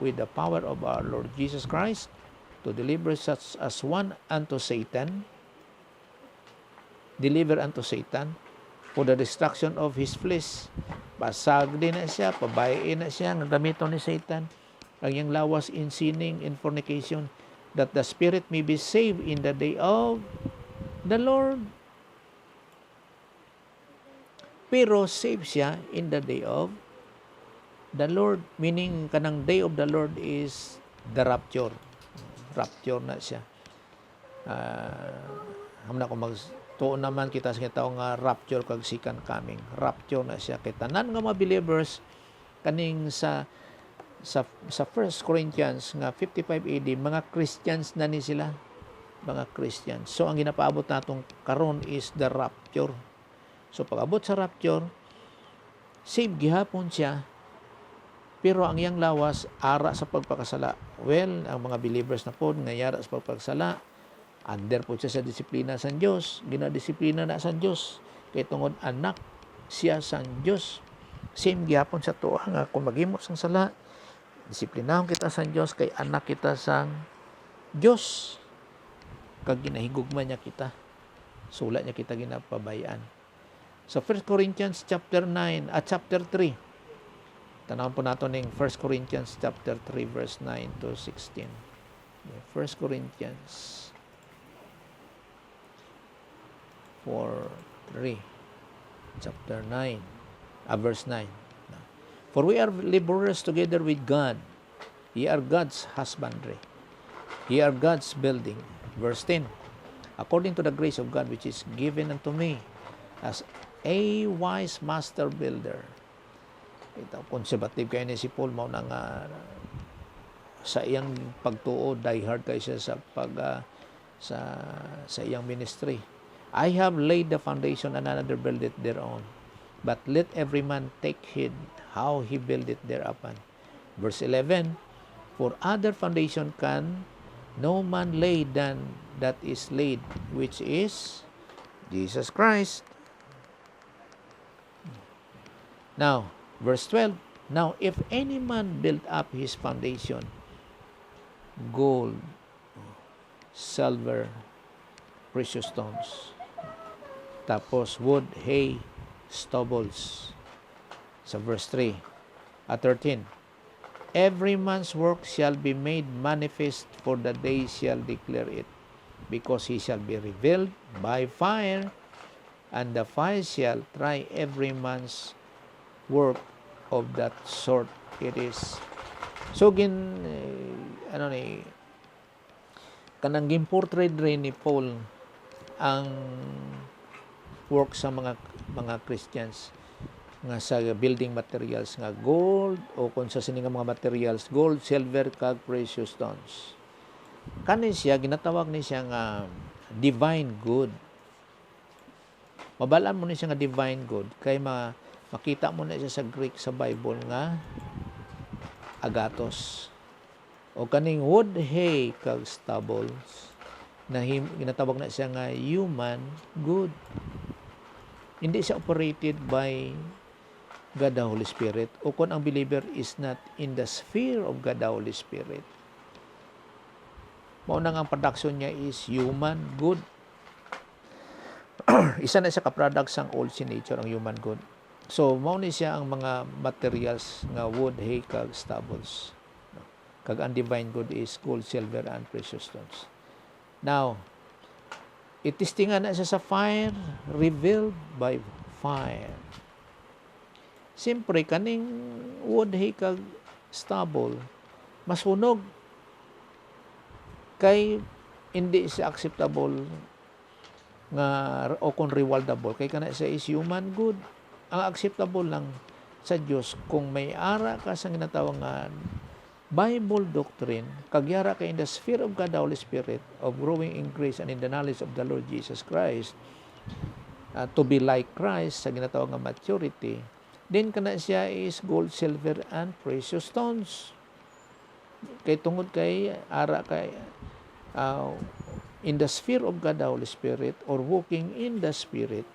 with the power of our Lord Jesus Christ, to deliver such as one unto Satan, deliver unto Satan, for the destruction of his flesh. Pasag din na siya, pabayin na siya, ng gamito ni Satan, ang iyang lawas in sinning, in fornication, that the spirit may be saved in the day of the Lord. Pero save siya in the day of the Lord, meaning kanang day of the Lord is the rapture. Rapture na siya. Hamna ko magtuon naman kita sa tao nga rapture kag second coming. Rapture na siya kay tanan nga mga believers kaning sa 1 Corinthians nga 55 AD, mga Christians na ni sila, mga Christians. So ang ginapaabot natong karon is the rapture. So pag abot sa rapture, save gihapon siya, pero ang iyang lawas ara sa pagpakasala. Well, ang mga believers na pod nga yara sa pagpakasala, under po siya sa disiplina sa Dios, ginadisiplina na sa Dios kay tungod anak siya sa Dios. Same gihapon sa tuwa nga kung maghimo sang sala, disiplinahon kita sa Dios kay anak kita sang Dios. Kag ginahigugma niya kita, sula niya kita ginapabayaan. So 1 Corinthians chapter 9 at chapter 3. Tanawon po nato ning 1 Corinthians chapter 3 verse 9 to 16. 1 Corinthians 4:3 chapter 9 verse 9. For we are laborers together with God. Ye are God's husbandry. Ye are God's building. Verse 10. According to the grace of God which is given unto me as a wise master builder. Ito, conservative kayo ni si Paul, mao na nga sa iyang pagtuo, die hard kayo siya sa iyang ministry. I have laid the foundation and another build it thereon. But let every man take heed how he build it thereupon. Verse 11, for other foundation can no man lay than that is laid, which is Jesus Christ. Now, verse 12, now if any man build up his foundation, gold, silver, precious stones, tapos wood, hay, stubbles. Sa verse 3 at 13, every man's work shall be made manifest, for the day shall declare it, because he shall be revealed by fire, and the fire shall try every man's work of that sort it is. So kanang gimportray rin ni Paul ang work sa mga Christians nga sa building materials nga gold, o kung sa sini nga mga materials gold, silver, kag precious stones. Kani siya ginatawag ni siya nga divine good. Mabalaan mo ni siya nga divine good kay makita mo na siya sa Greek sa Bible nga agathos. O kaning wood, hay, kag stubbles na ginatawag na siya nga human good. Hindi siya operated by God the Holy Spirit, o kung ang believer is not in the sphere of God the Holy Spirit. Maunang ang production niya is human good. Isa na siya ka-product sang old sin nature, ang human good. So, mauni siya ang mga materials nga wood, hay, kag stubbles. Kag ang divine good is gold, silver, and precious stones. Now, itistingan na siya sa fire, revealed by fire. Siyempre, kaning wood, hay, kag stubble, masunog. Kay hindi siya acceptable nga o kung rewardable. Kay kana siya is human good. Ang acceptable lang sa Dios kung may ara ka sa ginatawag nga Bible doctrine, kagyara ka in the sphere of God the Holy Spirit, of growing in grace and in the knowledge of the Lord Jesus Christ, to be like Christ, sa ginatawag nga maturity, then kana siya is gold, silver, and precious stones. Kay tungod kay ara kay in the sphere of God the Holy Spirit, or walking in the Spirit,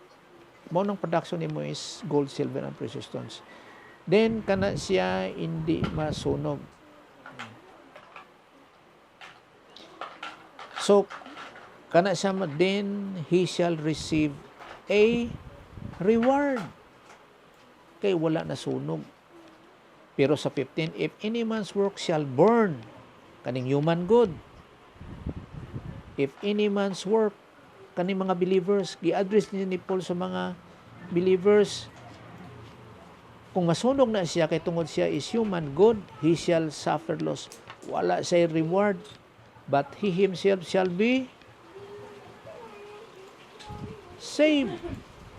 mo nang production nimo is gold, silver, and precious stones. Then kana siya hindi masunog. So, kana siya, then he shall receive a reward. Kay wala na sunog. Pero sa 15, if any man's work shall burn, kaning human good. If any man's work, kaning mga believers, gi-address ni Paul sa mga believers, kung masunog na siya, kay tungod siya is human good, he shall suffer loss. Wala siya reward. But he himself shall be saved.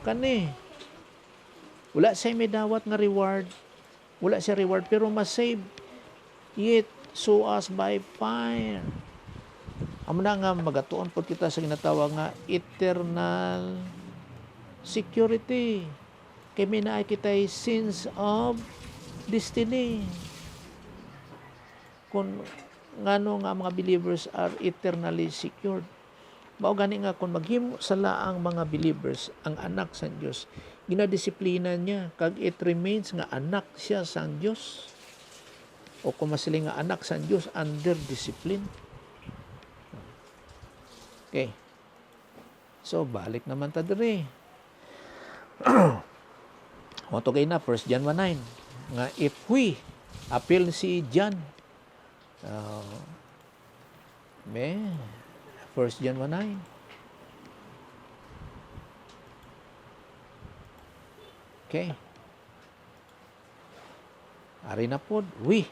Kani. Wala siya may dawat nga reward. Wala siya reward, pero masave. Yet, so as by fire. Amo na nga magatuon po kita sa ginatawag nga eternal security. Kay minaay kita'y sins of destiny. Kung ngano nga mga believers are eternally secured. Mao gani nga kung maghimo sala ang mga believers, ang anak sa Dios, ginadisiplina niya kag it remains nga anak siya sa Dios. O kung masiling nga anak sa Dios under discipline. Okay. So balik naman ta diri. Moto kay na 1 John 1:9 nga if we appeal si John 1 John 1:9. Okay. Ari na po, we.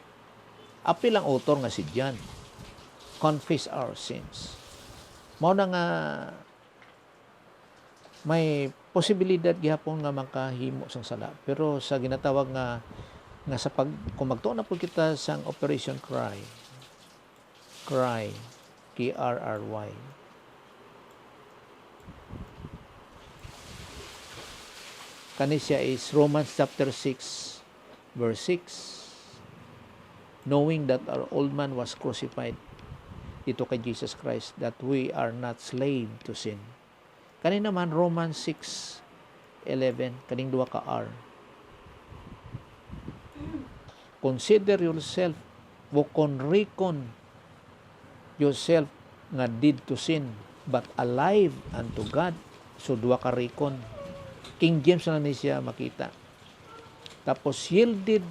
Apil ang author nga si John. Confess our sins. Mao na nga may posibilidad gihapon nga makahimo sang sala. Pero sa ginatawag nga sa kung magtuon na po kita sang Operation Cry, K-R-R-Y. Kani siya is Romans chapter 6, verse 6. Knowing that our old man was crucified dito kay Jesus Christ, that we are not slave to sin. Kani naman Romans 6:11, kaning duha ka R. Consider yourself, recon yourself nga dead to sin, but alive unto God. So, duha ka recon. King James na ni siya makita. Tapos, yielded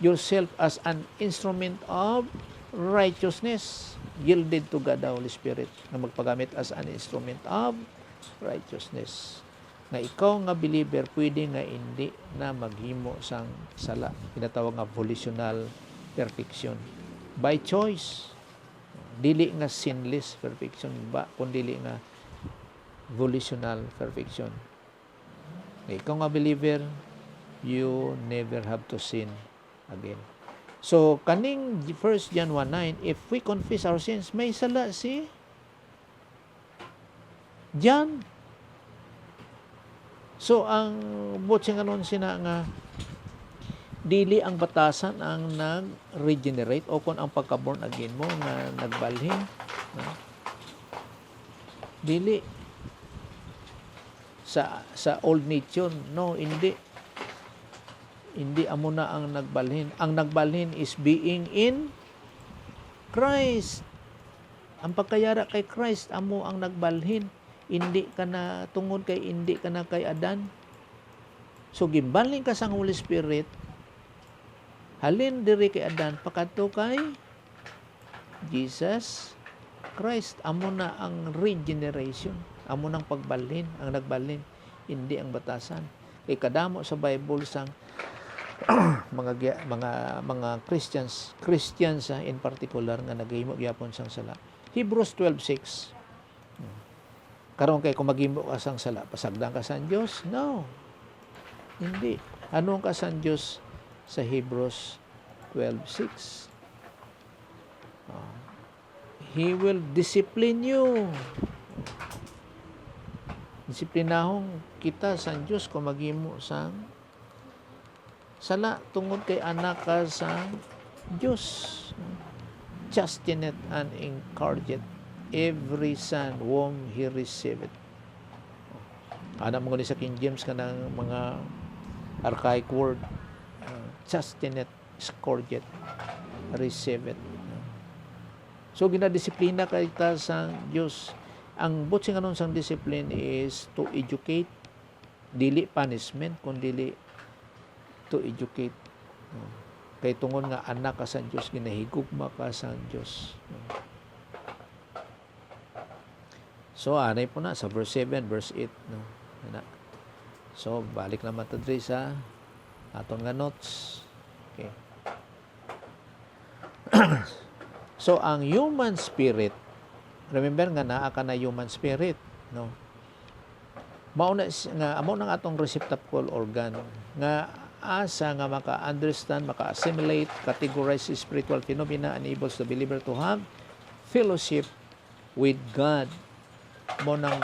yourself as an instrument of righteousness. Yielded to God the Holy Spirit na magpagamit as an instrument of righteousness. Nga ikaw nga believer, pwede nga hindi na maghimo sang sala. Pinatawag nga volitional perfection. By choice. Dili nga sinless perfection ba, kundi dili nga volitional perfection. Nga ikaw nga believer, you never have to sin again. So, kaning 1 John 1:9, if we confess our sins, may sala si John. So, ang botsing anon sina nga dili ang batasan ang nag-regenerate o kung ang pagka-born again mo nga nagbalhin. Dili. Sa old nature, no, hindi. Hindi amo na ang nagbalhin. Ang nagbalhin is being in Christ. Ang pagkayara kay Christ, amo ang nagbalhin. Hindi ka na tungod kay hindi ka na kay Adan. So, gimbalhin ka sa Holy Spirit, Halin diri kay Adan pakadto kay Jesus Christ. Amo na ang regeneration, amo nang pagbalhin, ang nagbalhin, hindi ang batasan. Kay kadamo sa Bible sang mga Christians in particular nga naghimo gyapon sang sala. Hebrews 12:6. Karon kay kung maghimo ka sang sala, pasagdan ka sa Dios? No. Hindi. Ano ka sa Dios sa Hebrews 12:6? He will discipline you. Disiplinahon kita sa Dios kung maghimo sang sala tungod kay anak ka sa Dios. Chasten it and encourage it every son whom he received. Ana mo sa King James kanang mga archaic word, chasten it, scourge it, receive it. So ginadisiplina kita sa Dios. Ang butsing anon sang discipline is to educate, dili punishment, kundi to educate. Kay tungod nga anak ka sa Dios, ginahigugma ka sa Dios. So anay po na sa verse 7, verse 8, no. So balik naman ta diri sa aton nga notes. Okay. So ang human spirit, remember nga naa ka na human spirit, no. Mao na nga amo nang atong receptacle organ nga asa nga maka-understand, maka-assimilate, categorize spiritual phenomena, enables the believer to have fellowship with God. Mo nang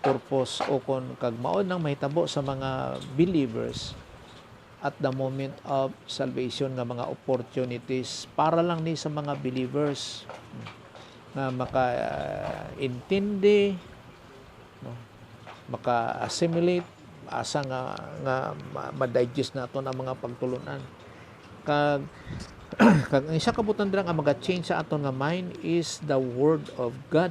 purpose o kon kag mao nang mahitabo sa mga believers at the moment of salvation nga mga opportunities para lang ni sa mga believers na maka-intindi, no, maka-assimilate, asa nga ma-digest naton ang mga pagtulunan. Kag ang isa kabutan dira nga maga-change sa aton nga mind is the word of God.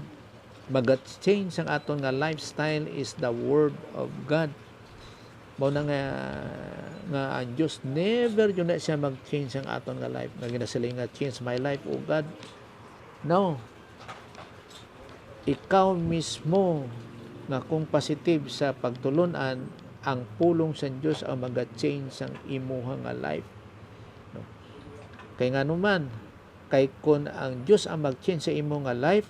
Maga-change ang aton nga lifestyle is the word of God. Mao na nga ang Diyos never yun na siya mag-change ang aton nga life. Nga ginasiling nga change my life, oh God. No. Ikaw mismo nga kung positive sa pagtulunan, ang pulong sa Diyos ang maga-change ang imuha nga life. No. Kay nga naman, kay kun ang Diyos ang mag-change sa imo nga life,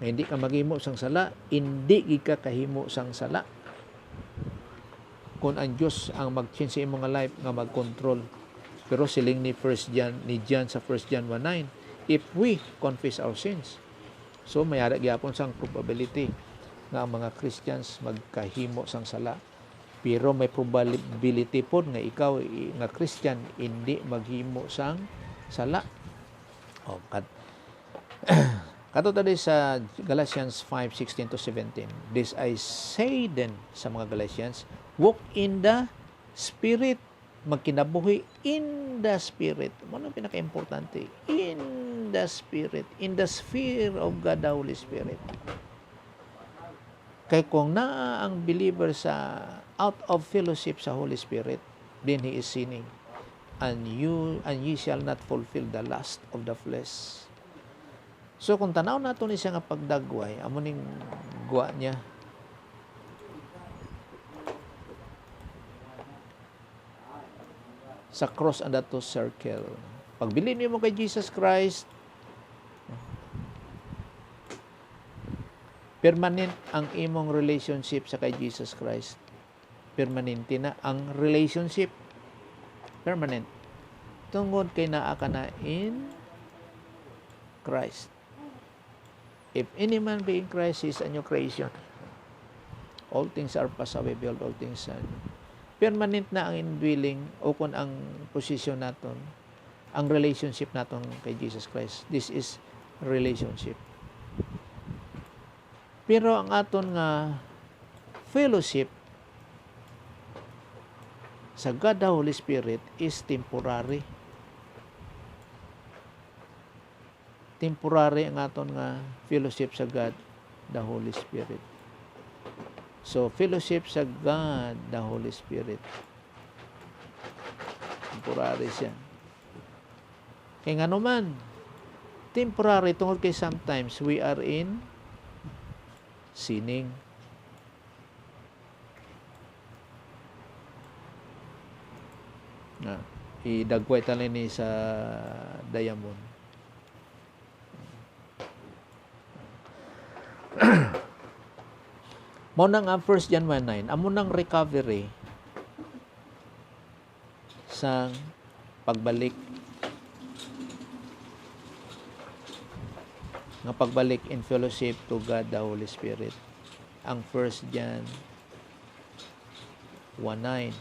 nga hindi ka maghimo sang sala, hindi ka kahimo sang sala. Kung ang Diyos ang mag-change sa imo nga life, nga mag-control. Pero siling ni John sa 1 John 1:9, if we confess our sins, so mayara gyapon sang probability nga ang mga Christians magkahimo sang sala. Pero may probability po nga ikaw nga Christian hindi maghimo sang sala. O kato tadi sa Galatians 5:16-17. This I say then sa mga Galatians, walk in the Spirit. Magkinabuhi in the Spirit. Ano ang pinaka-importante? In the Spirit. In the sphere of God, the Holy Spirit. Kaya kung naa ang believer sa out of fellowship sa Holy Spirit, then he is sinning. And ye shall not fulfill the lust of the flesh. So kung tanaw nato ni siya nga pagdagway, amo ning guwa niya. Sa cross and that circle. Pag bilin mo kay Jesus Christ, permanent ang imong relationship sa kay Jesus Christ. Permanente na ang relationship. Permanent. Tungod kay naa ka na in Christ. If any man be in Christ, he is a new creation. All things are passed away, behold, all things are new. Permanent na ang indwelling o kung ang posisyon naton, ang relationship naton kay Jesus Christ. This is relationship. Pero ang aton nga fellowship sa God the Holy Spirit is temporary. Temporary ang aton nga fellowship sa God the Holy Spirit. So, fellowship sa God the Holy Spirit. temporary siya. Kaya nga naman, temporary tungkol kay sometimes we are in sinning. Na idagway tala ni sa diamond. Mo nang 1 John 1:9, amo nang recovery sa pagbalik in fellowship to God the Holy Spirit. Ang 1 John 1:9.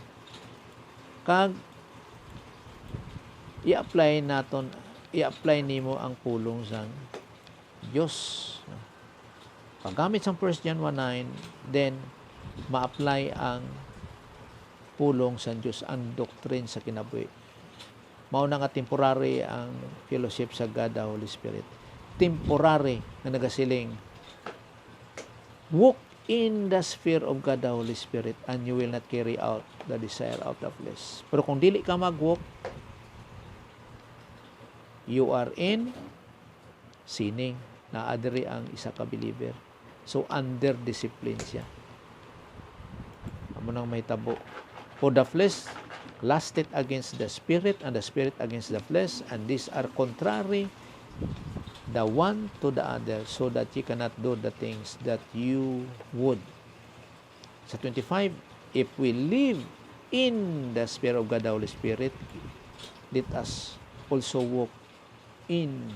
Kag i-apply nimo ang pulong sang Dios. Paggamit sa 1 John 1:9, then ma-apply ang pulong sa Dios, ang doctrine sa kinabuhi. Mao na nga temporary ang fellowship sa God the Holy Spirit. Temporary na nagasiling walk in the sphere of God the Holy Spirit and you will not carry out the desire of the flesh. Pero kung dili ka mag-walk, you are in sinning. Naadiri ang isa ka believer. So, under discipline siya. Amo nang may tabo. For the flesh lusted against the spirit, and the spirit against the flesh, and these are contrary the one to the other, so that you cannot do the things that you would. Sa 25, if we live in the Spirit of God, the Holy Spirit, let us also walk in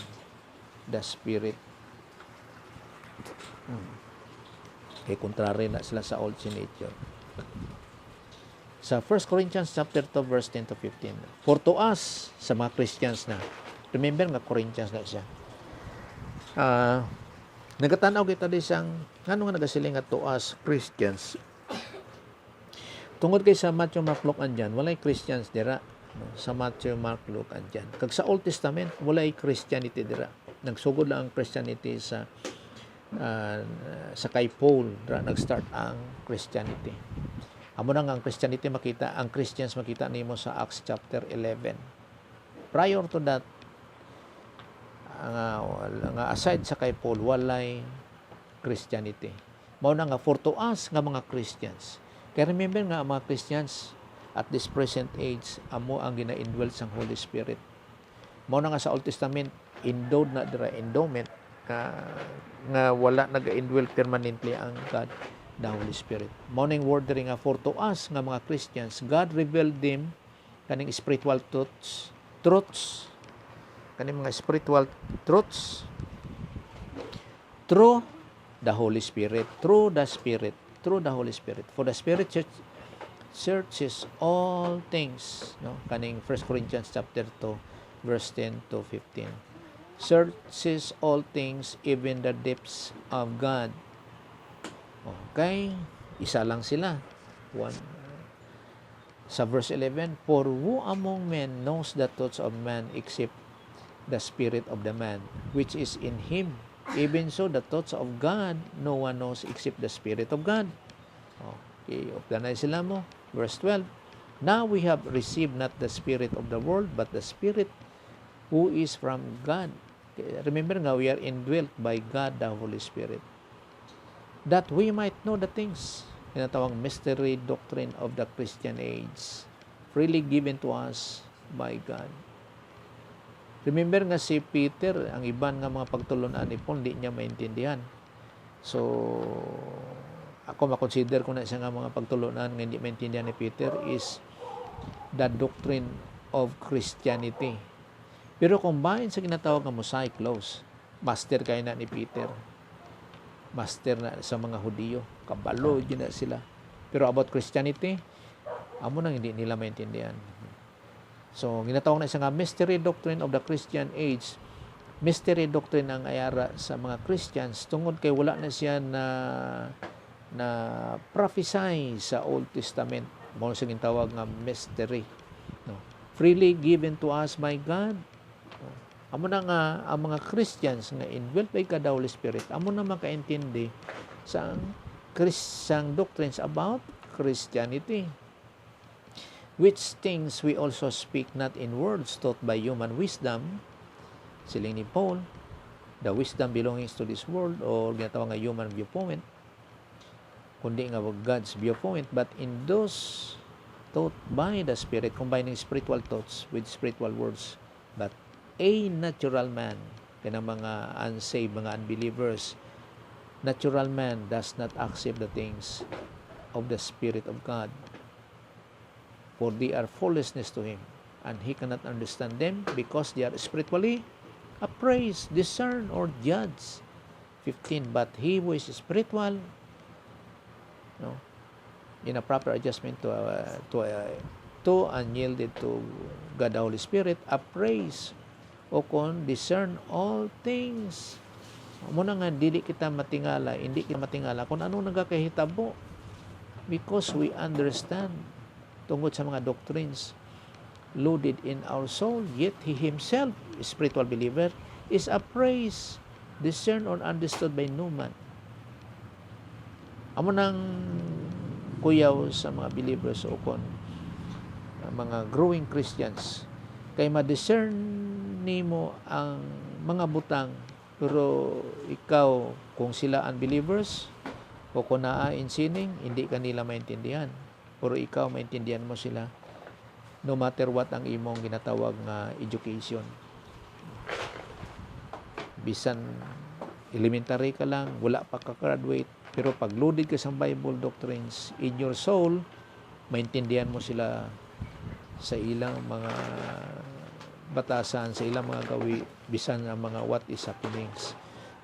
the Spirit. Kaya contrary na sila sa old nature. Sa 1 Corinthians chapter 2 verse 10 to 15. For to us, sa mga Christians na, remember nga Corinthians na siya. Nagatanaw kita di siyang ngano nga nagasiling nga to us Christians. Tungod kay sa Matthew, Mark, Luke andyan, walay Christians dira. Sa Matthew, Mark, Luke andyan. Kag sa Old Testament, walay Christianity dira. Nagsugod lang ang Christianity sa kay Paul dira nag-start ang Christianity. Amo na nga ang Christianity makita, ang Christians makita nimo sa Acts chapter 11. Prior to that, nga aside sa kay Paul, walay Christianity. Mao na nga for to us nga mga Christians. Kaya remember nga mga Christians at this present age, amo ang gina-indwell sang Holy Spirit. Mao na nga sa Old Testament, endowed na dira, endowment nga wala nag-indwell permanently ang God, the Holy Spirit. Mao ning word diri nga for to us nga mga Christians, God revealed them kaning spiritual truths kaning mga spiritual truths through the Holy Spirit, through the Holy Spirit. For the Spirit searches all things, no? Kaning 1 Corinthians chapter 2 verse 10 to 15. Searches all things, even the depths of God. Okay, isa lang sila. One. Sa verse 11, for who among men knows the thoughts of man except the spirit of the man which is in him? Even so, the thoughts of God no one knows except the Spirit of God. Okay, updanay sila mo. Verse 12, now we have received not the spirit of the world, but the Spirit who is from God. Remember nga, we are indwelt by God, the Holy Spirit, that we might know the things, tinatawag mystery doctrine of the Christian age, freely given to us by God. Remember nga si Peter, ang iban nga mga pagtulunan ni Paul, hindi niya maintindihan. So, ako makonsider ko na siya nga mga pagtulunan nga hindi maintindihan ni Peter is the doctrine of Christianity. Pero kung bahin sa ginatawag nga mosaic laws, master kayo na ni Peter. Master na sa mga Hudiyo. Kabalo yun na sila. Pero about Christianity, amo nang hindi nila maintindihan. So, ginatawag na siya nga mystery doctrine of the Christian age. Mystery doctrine ang ayara sa mga Christians tungod kay wala na siya na prophesy sa Old Testament. Mao sa ginatawag nga mystery. No. Freely given to us by God. Amo na nga ang mga Christians nga indwelt by God the Holy Spirit, amo na makaintindi sa doctrines about Christianity. which things we also speak not in words taught by human wisdom, siling ni Paul, the wisdom belonging to this world, o ginatawag nga human viewpoint, kundi nga God's viewpoint, but in those taught by the Spirit, combining spiritual thoughts with spiritual words. But a natural man, kanang mga unsaved, mga unbelievers, natural man does not accept the things of the Spirit of God, for they are foolishness to him, and he cannot understand them because they are spiritually appraised, discerned, or judged. 15. But he who is spiritual, in a proper adjustment to and yielded to God the Holy Spirit, appraise o kon discern all things. Muna nga hindi kita matingala kung ano nagakahitabo, because we understand tungkol sa mga doctrines loaded in our soul, yet he himself, spiritual believer, is appraised, discerned, or understood by no man. Amo nang kuyaw sa mga believers o kon mga growing Christians, kay ma-discern nimo ang mga butang, pero ikaw, kung sila unbelievers o kung naa in sinning, hindi ka nila maintindihan, pero ikaw maintindihan mo sila no matter what ang imong ginatawag nga education. Bisan elementary ka lang, wala pa ka graduate, pero pag loaded ka sa Bible doctrines in your soul, maintindihan mo sila sa ilang mga batasan, sa ilang mga gawi, bisan ang mga what is happening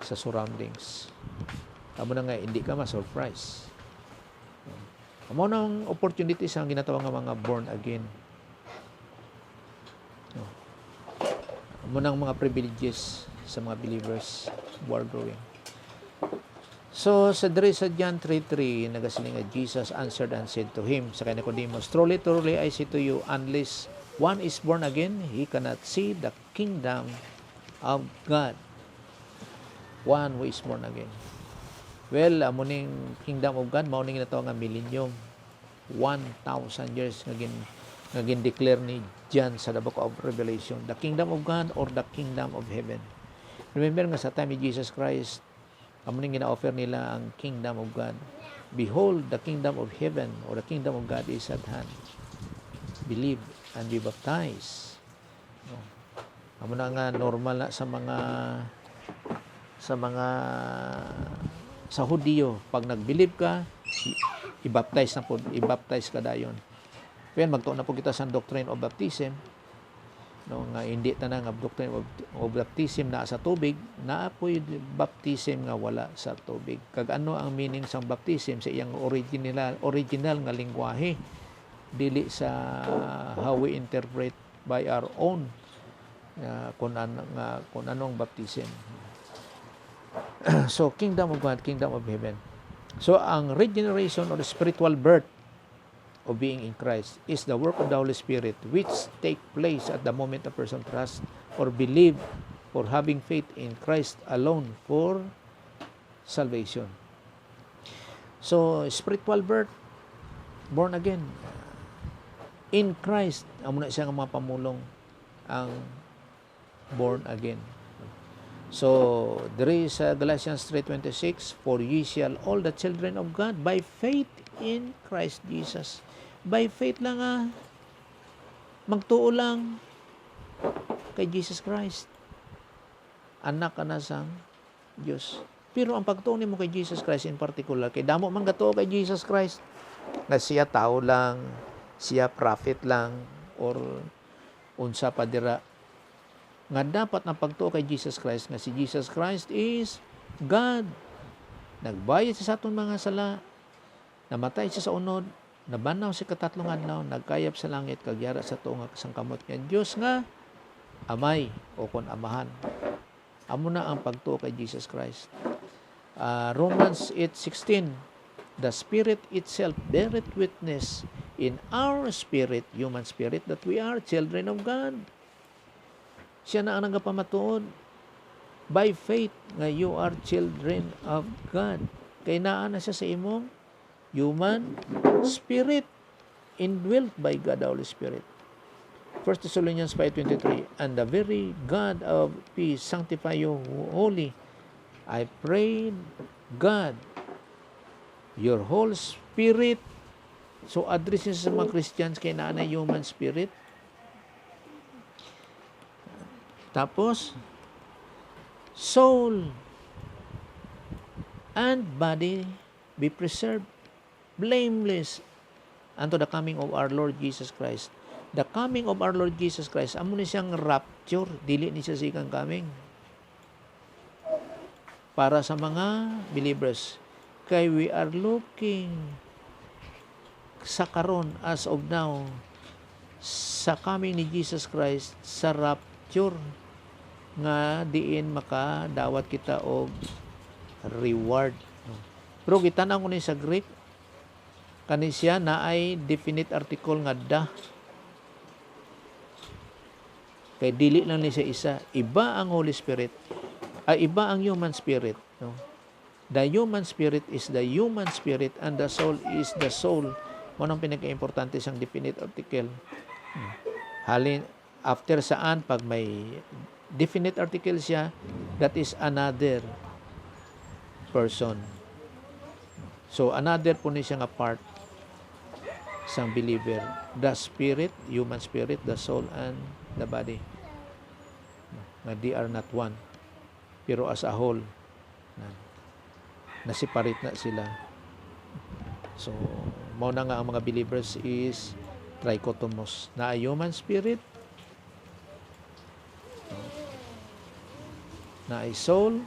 sa surroundings. Amo na nga, hindi ka ma-surprise. Amo nang opportunities ang ginatawag nga mga born again. Amo nang mga privileges sa mga believers who are growing. So, sa John 3:3, nagasiling nga, Jesus answered and said to him, sa kay Nicodemus, truly, truly, I say to you, unless one is born again, he cannot see the kingdom of God. One who is born again. Well, amo ning kingdom of God, mao ning ginatawag nga millennium. 1,000 years nga declare ni John sa the book of Revelation, the kingdom of God or the kingdom of heaven. Remember nga sa time ni Jesus Christ, amo ning gina-offer nila ang kingdom of God. Behold, the kingdom of heaven or the kingdom of God is at hand. Believe and be baptized. Amo na nga normal na sa Hudiyo, pag nag-believe ka, i-baptize ka dayon. Pero magtuon na po kita sa doctrine of baptism, nga hindi tanan nga doctrine of baptism na sa tubig, naa po yung baptism nga wala sa tubig. Kag ano ang meaning sa baptism sa iyang original nga lengguwahe, dili sa how we interpret by our own kung anong baptism. So, kingdom of God, kingdom of heaven. So, ang regeneration or spiritual birth of being in Christ is the work of the Holy Spirit, which take place at the moment a person trusts or believe or having faith in Christ alone for salvation. So, spiritual birth, born again, in Christ, amo na siya nga mga pamulong ang born again. So, there is Galatians 3:26, for ye shall all the children of God by faith in Christ Jesus. By faith lang magtuo lang kay Jesus Christ. Anak ka na sang Diyos. Pero ang pagtuo nimo kay Jesus Christ in particular, kay damo man gatuo kay Jesus Christ, na siya tao lang, siya prophet lang, or unsa pa dira, nga dapat ang pagtuo kay Jesus Christ, nga si Jesus Christ is God. Nagbayad siya sa atong mga sala, namatay siya sa unod, nabanaw siya katatlong adlaw, nagkayap sa langit, kagyara sa tuong kasangkamot nga Diyos nga amay o kon amahan. Amo na ang pagtuo kay Jesus Christ. Romans 8:16, the Spirit itself beareth witness in our spirit, human spirit, that we are children of God. Siya na ang nagapamatuod by faith nga you are children of God. Kay naa na siya sa imong human spirit. indwelt by God the Holy Spirit. 1 Thessalonians 5:23, and the very God of peace sanctify you wholly. I pray, God, your whole spirit. So, address niya sa mga Christians kay na human spirit. Tapos, soul and body be preserved blameless unto the coming of our Lord Jesus Christ. The coming of our Lord Jesus Christ, amo ni siyang rapture, dili ni siya sikang coming. Para sa mga believers, kay we are looking sa karon as of now sa coming ni Jesus Christ sa rapture nga diin makadawat kita og reward. Pero gitan-aw ko ni sa Greek kani siya na ay definite article nga da. Kay dili lang ni siya isa, iba ang Holy Spirit, iba ang human spirit, no? The human spirit is the human spirit and the soul is the soul. Manong pinaka-importante siyang definite article. Halin after saan pag may definite article siya, that is another person. So another po ni siya nga part sang believer, the spirit, human spirit, the soul and the body. Na they are not one, pero as a whole na separate na sila. So mao na nga ang mga believers is trichotomos, na human spirit, na ay soul,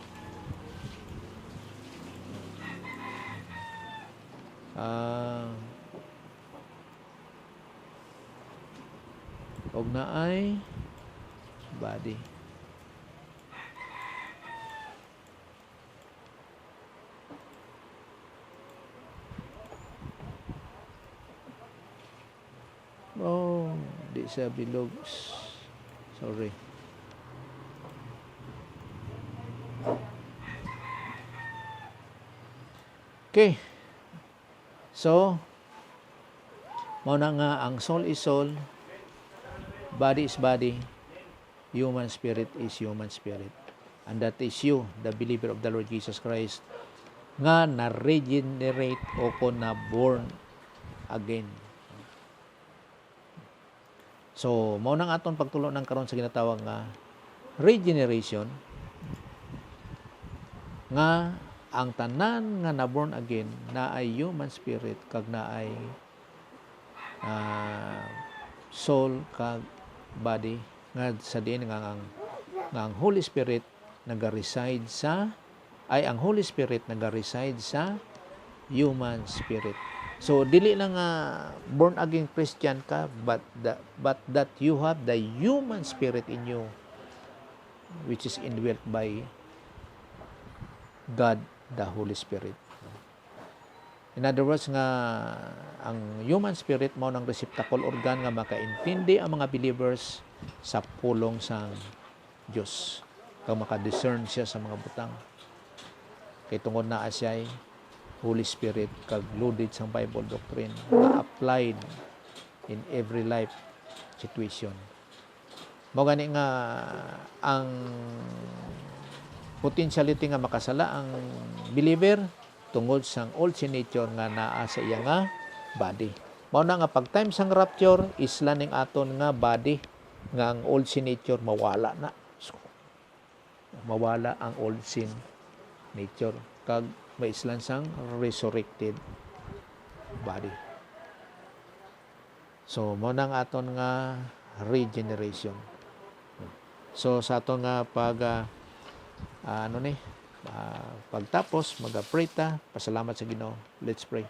og na ay body. Oh, di siya bilog. Sorry. Okay. So, mao na nga ang soul is soul, body is body, human spirit is human spirit. And that is you, the believer of the Lord Jesus Christ, nga na-regenerate o ko na born again. So, mao nang aton pagtulo ng karon sa ginatawag nga regeneration, nga ang tanan nga na born again na ay human spirit kag na ay soul kag body, nga sa diin nga ang Holy Spirit naga-reside sa ang Holy Spirit naga-reside sa human spirit. So dili lang born again Christian ka, but that you have the human spirit in you, which is indwelt by God the Holy Spirit. In other words nga ang human spirit mao nang receptacle organ nga makaintindi ang mga believers sa pulong sang Dios, kag maka-discern siya sa mga butang. Kay tungod naa siya Holy Spirit kag loaded sang Bible doctrine na applied in every life situation. Mao gani nga ang potentiality nga makasala ang believer tungod sang old sin nature nga naa sa iya nga body. Mao na nga pag time sang rapture isla ning aton nga body nga ang old sin nature mawala na. So, mawala ang old sin nature kag may islan sang resurrected body. So mao nang aton nga regeneration. So sa aton nga pagtapos mag-pray ta, pasalamat sa Ginoo. Let's pray.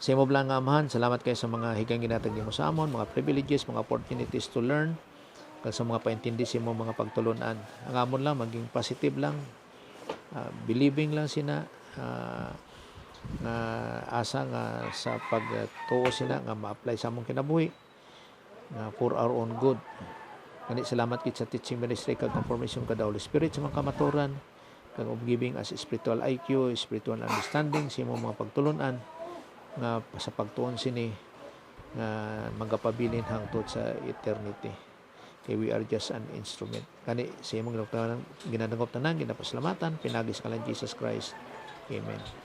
Sa imo blang nga Amahan, salamat kayo sa mga higang ginatag nimo sa amon, mga privileges, mga opportunities to learn, kag sa mga paintindi sa imo mga pagtulunan. Ang amon lang maging positive lang, believing lang sina, nga asa nga sa pagtuo sila nga ma-apply sa among kinabuhi nga for our own good. Kani salamat kit sa teaching ministry kag confirmation ka the Holy Spirit sa mga kamaturan kag giving us spiritual IQ, spiritual understanding sa imong mga pagtulunan nga sa pagtuon sini nga magapabilin hangtod sa eternity. Kay we are just an instrument. Kani sa imong ginadangop tanan, ginapasalamatan, pinagis ka lang Jesus Christ. Amen.